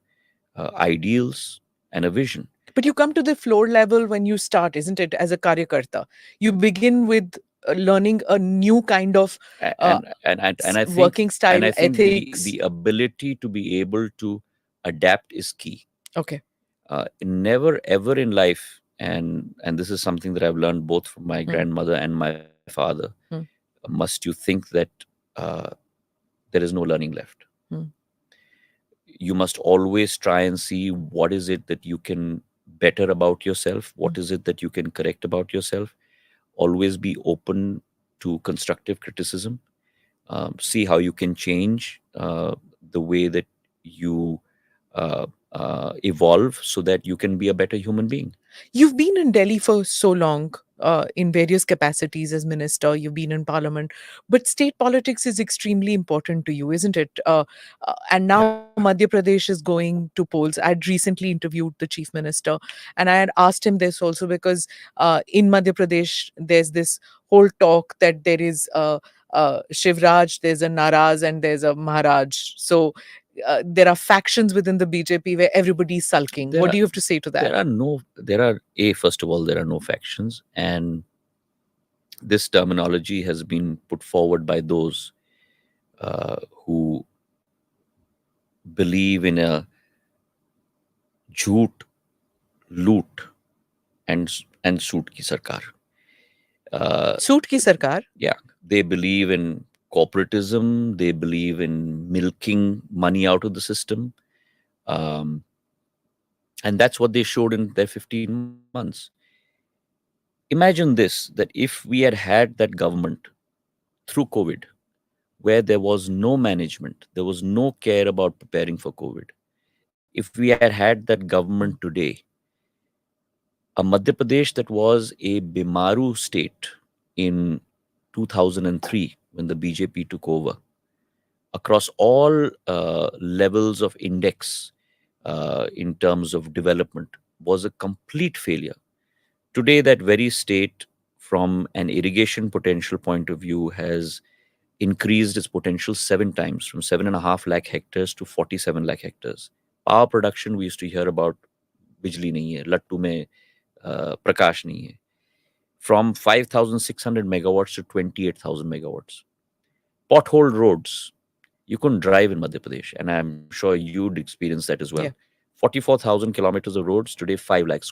Speaker 7: ideals, and a vision.
Speaker 6: But you come to the floor level when you start, isn't it, as a karyakarta? You begin with learning a new kind of
Speaker 7: And I think
Speaker 6: working style,
Speaker 7: the
Speaker 6: ethics.
Speaker 7: ability to be able to adapt is key.
Speaker 6: Okay.
Speaker 7: Never ever in life, and this is something that I've learned both from my grandmother and my father, must you think that there is no learning left. You must always try and see what is it that you can better about yourself, what is it that you can correct about yourself. Always be open to constructive criticism. See how you can change the way that you evolve so that you can be a better human being.
Speaker 6: You've been in Delhi for so long, in various capacities as minister. You've been in parliament, but state politics is extremely important to you, isn't it? And now Madhya Pradesh is going to polls. I'd recently interviewed the chief minister, and I had asked him this also because in Madhya Pradesh there's this whole talk that there is Shivraj, there's a Naraz, and there's a Maharaj. So there are factions within the BJP where everybody's sulking. What do you have to say to that?
Speaker 7: First of all, there are no factions. And this terminology has been put forward by those who believe in a jhoot, loot, and suit ki sarkar.
Speaker 6: Suit ki sarkar?
Speaker 7: Yeah. They believe in corporatism. They believe in milking money out of the system. And that's what they showed in their 15 months. Imagine this, that if we had had that government through COVID, where there was no management, there was no care about preparing for COVID. If we had had that government today, a Madhya Pradesh that was a Bimaru state in 2003 when the BJP took over, across all levels of index in terms of development, was a complete failure. Today, that very state, from an irrigation potential point of view, has increased its potential 7 times, from 7.5 lakh hectares to 47 lakh hectares. Power production, we used to hear about, bijli nahi hai, lattu mein prakash nahi hai. From 5,600 megawatts to 28,000 megawatts. Potholed roads. You couldn't drive in Madhya Pradesh, and I'm sure you'd experience that as well.
Speaker 6: Yeah.
Speaker 7: 44,000 kilometers of roads, today 5 lakh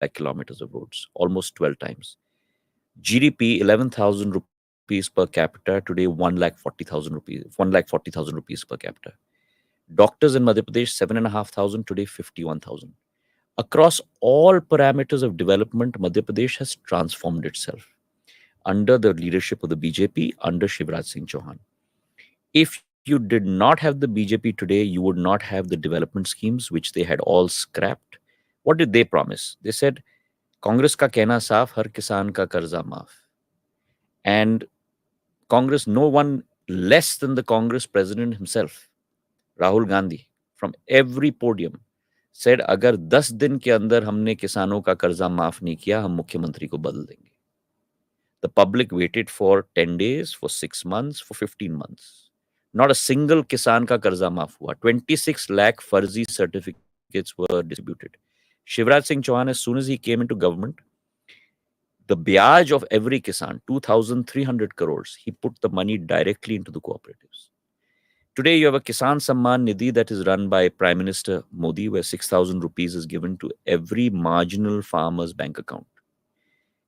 Speaker 7: lakh kilometers of roads, almost 12 times. GDP 11,000 rupees per capita, today 1,40,000 rupees, 1,40,000 rupees per capita. Doctors in Madhya Pradesh 7,500, today 51,000. Across all parameters of development, Madhya Pradesh has transformed itself under the leadership of the BJP, under Shivraj Singh Chauhan. If you did not have the BJP today, you would not have the development schemes which they had all scrapped. What did they promise? They said, Congress ka kehna saaf, har kisan ka karza maaf. And Congress, no one less than the Congress president himself, Rahul Gandhi, from every podium, said, अगर 10 दिन के अंदर हमने किसानों का कर्जा माफ नहीं किया, हम मुख्यमंत्री को बदल देंगे. The public waited for 10 days, for 6 months, for 15 months. Not a single kisan ka karza maaf hua. 26 lakh farzi certificates were distributed. Shivraj Singh Chauhan, as soon as he came into government, the byaj of every kisan, 2,300 crores, he put the money directly into the cooperatives. Today, you have a Kisan Samman Nidhi that is run by Prime Minister Modi, where 6,000 rupees is given to every marginal farmer's bank account.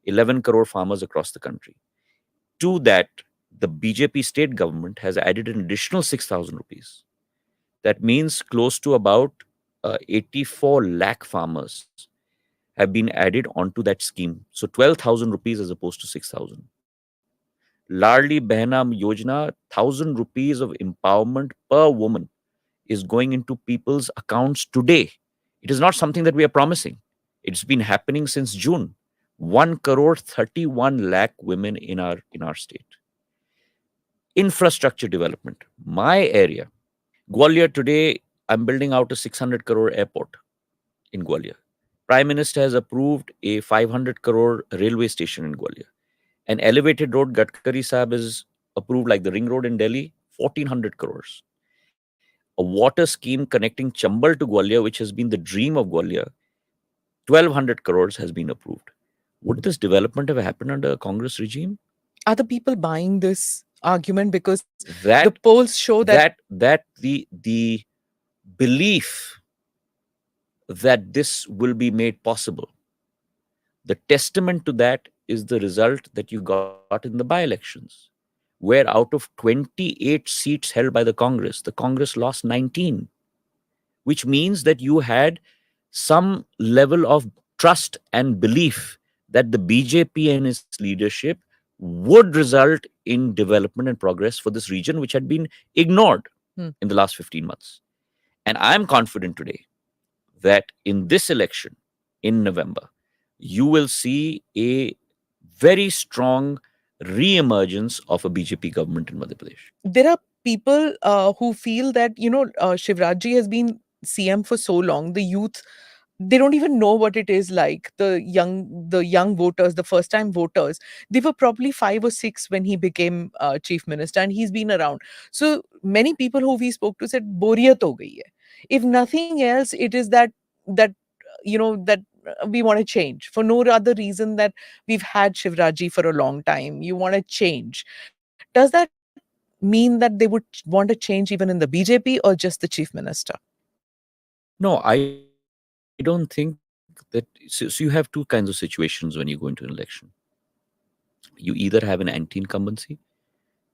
Speaker 7: 11 crore farmers across the country. To that, the BJP state government has added an additional 6,000 rupees. That means close to about 84 lakh farmers have been added onto that scheme. So 12,000 rupees as opposed to 6,000. Ladli Behna Yojana, 1,000 rupees of empowerment per woman is going into people's accounts today. It is not something that we are promising. It's been happening since June. 1 crore 31 lakh women in our state. Infrastructure development. My area, Gwalior, today, I'm building out a 600 crore airport in Gwalior. Prime Minister has approved a 500 crore railway station in Gwalior. An elevated road, Gadkari Sahab is approved, like the ring road in Delhi, 1,400 crores. A water scheme connecting Chambal to Gwalior, which has been the dream of Gwalior, 1,200 crores has been approved. Would this development have happened under a Congress regime?
Speaker 6: Are the people buying this argument? Because the polls show that
Speaker 7: the belief that this will be made possible, the testament to that is the result that you got in the by-elections, where out of 28 seats held by the Congress lost 19, which means that you had some level of trust and belief that the BJP and its leadership would result in development and progress for this region, which had been ignored in the last 15 months. And I'm confident today that in this election in November, you will see a very strong re-emergence of a BJP government in Madhya Pradesh.
Speaker 6: There are people who feel that, Shivrajji has been CM for so long. The youth, they don't even know what it is like. The young voters, the first-time voters, they were probably 5 or 6 when he became chief minister, and he's been around. So many people who we spoke to said, "Boriyat ho gayi hai." If nothing else, it is that we want to change for no other reason that we've had Shivrajji for a long time. You want to change. Does that mean that they would want to change even in the BJP or just the chief minister?
Speaker 7: No, I don't think that. So you have two kinds of situations when you go into an election. You either have an anti-incumbency,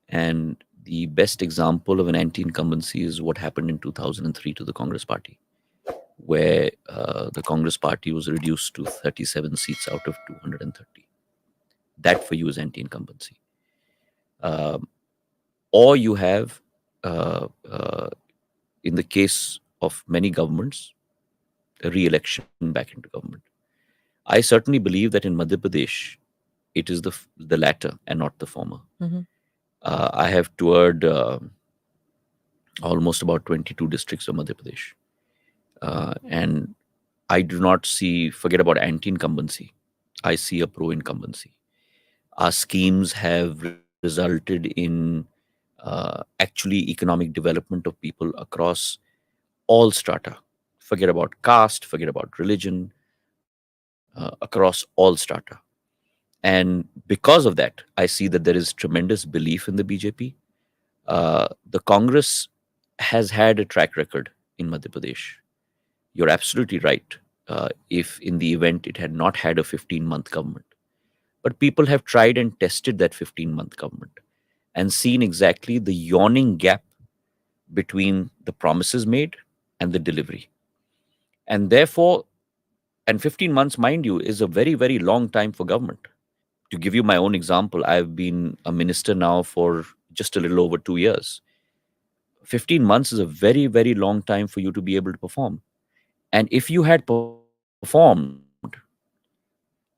Speaker 7: and the best example of an anti-incumbency is what happened in 2003 to the Congress party, where the Congress party was reduced to 37 seats out of 230. That for you is anti-incumbency. Or you have, in the case of many governments, a re-election back into government. I certainly believe that in Madhya Pradesh, it is the latter and not the former. I have toured almost about 22 districts of Madhya Pradesh. And I do not forget about anti-incumbency. I see a pro-incumbency. Our schemes have resulted in actually economic development of people across all strata. Forget about caste, forget about religion, across all strata. And because of that, I see that there is tremendous belief in the BJP. The Congress has had a track record in Madhya Pradesh. You're absolutely right. if in the event it had not had a 15-month government. But people have tried and tested that 15-month government and seen exactly the yawning gap between the promises made and the delivery. And therefore, and 15 months, mind you, is a very, very long time for government. To give you my own example, I've been a minister now for just a little over 2 years. 15 months is a very, very long time for you to be able to perform. And if you had performed,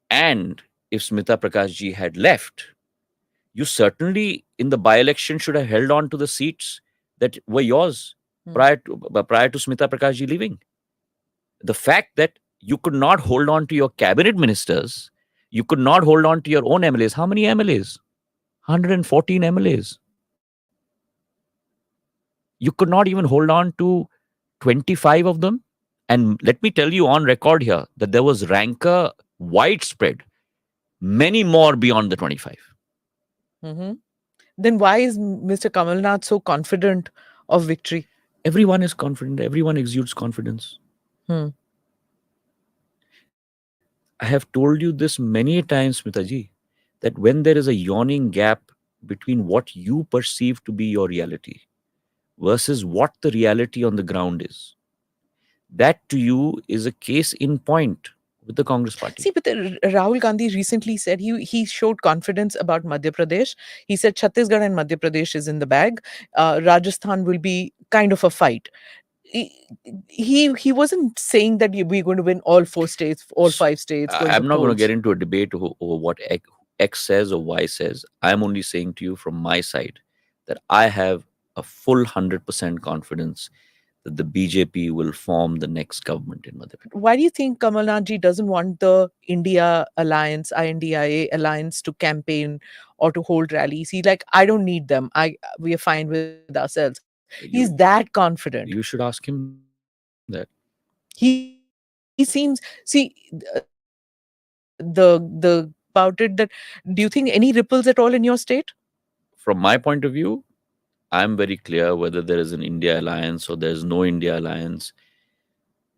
Speaker 7: and if Smita Prakash ji had left, you certainly in the by-election should have held on to the seats that were yours prior to Smita Prakash ji leaving. The fact that you could not hold on to your cabinet ministers, you could not hold on to your own MLAs. How many MLAs? 114 MLAs. You could not even hold on to 25 of them. And let me tell you on record here that there was rancor widespread, many more beyond the 25.
Speaker 6: Then why is Mr. Kamal Nath so confident of victory?
Speaker 7: Everyone is confident. Everyone exudes confidence. I have told you this many times, Smita ji, that when there is a yawning gap between what you perceive to be your reality versus what the reality on the ground is, that to you is a case in point with the Congress party.
Speaker 6: See, but Rahul Gandhi recently said he showed confidence about Madhya Pradesh. He said Chhattisgarh and Madhya Pradesh is in the bag. Rajasthan will be kind of a fight. He wasn't saying that we're going to win all 4 states, all 5 states.
Speaker 7: I'm not going to get into a debate over what X says or Y says. I'm only saying to you from my side that I have a full 100% confidence that the BJP will form the next government in Madhya Pradesh.
Speaker 6: Why do you think Kamal Nath ji doesn't want the India alliance, INDIA alliance to campaign or to hold rallies? He's like, I don't need them. We are fine with ourselves. He's that confident.
Speaker 7: You should ask him that.
Speaker 6: He seems, see, the about it, that do you think any ripples at all in your state?
Speaker 7: From my point of view, I'm very clear whether there is an India alliance or there's no India alliance.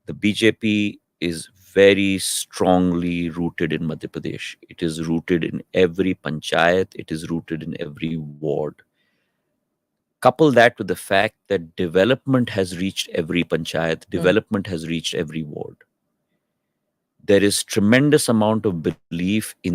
Speaker 7: The BJP is very strongly rooted in Madhya Pradesh. It is rooted in every panchayat. It is rooted in every ward. Couple that with the fact that development has reached every panchayat, development has reached every ward. There is tremendous amount of belief in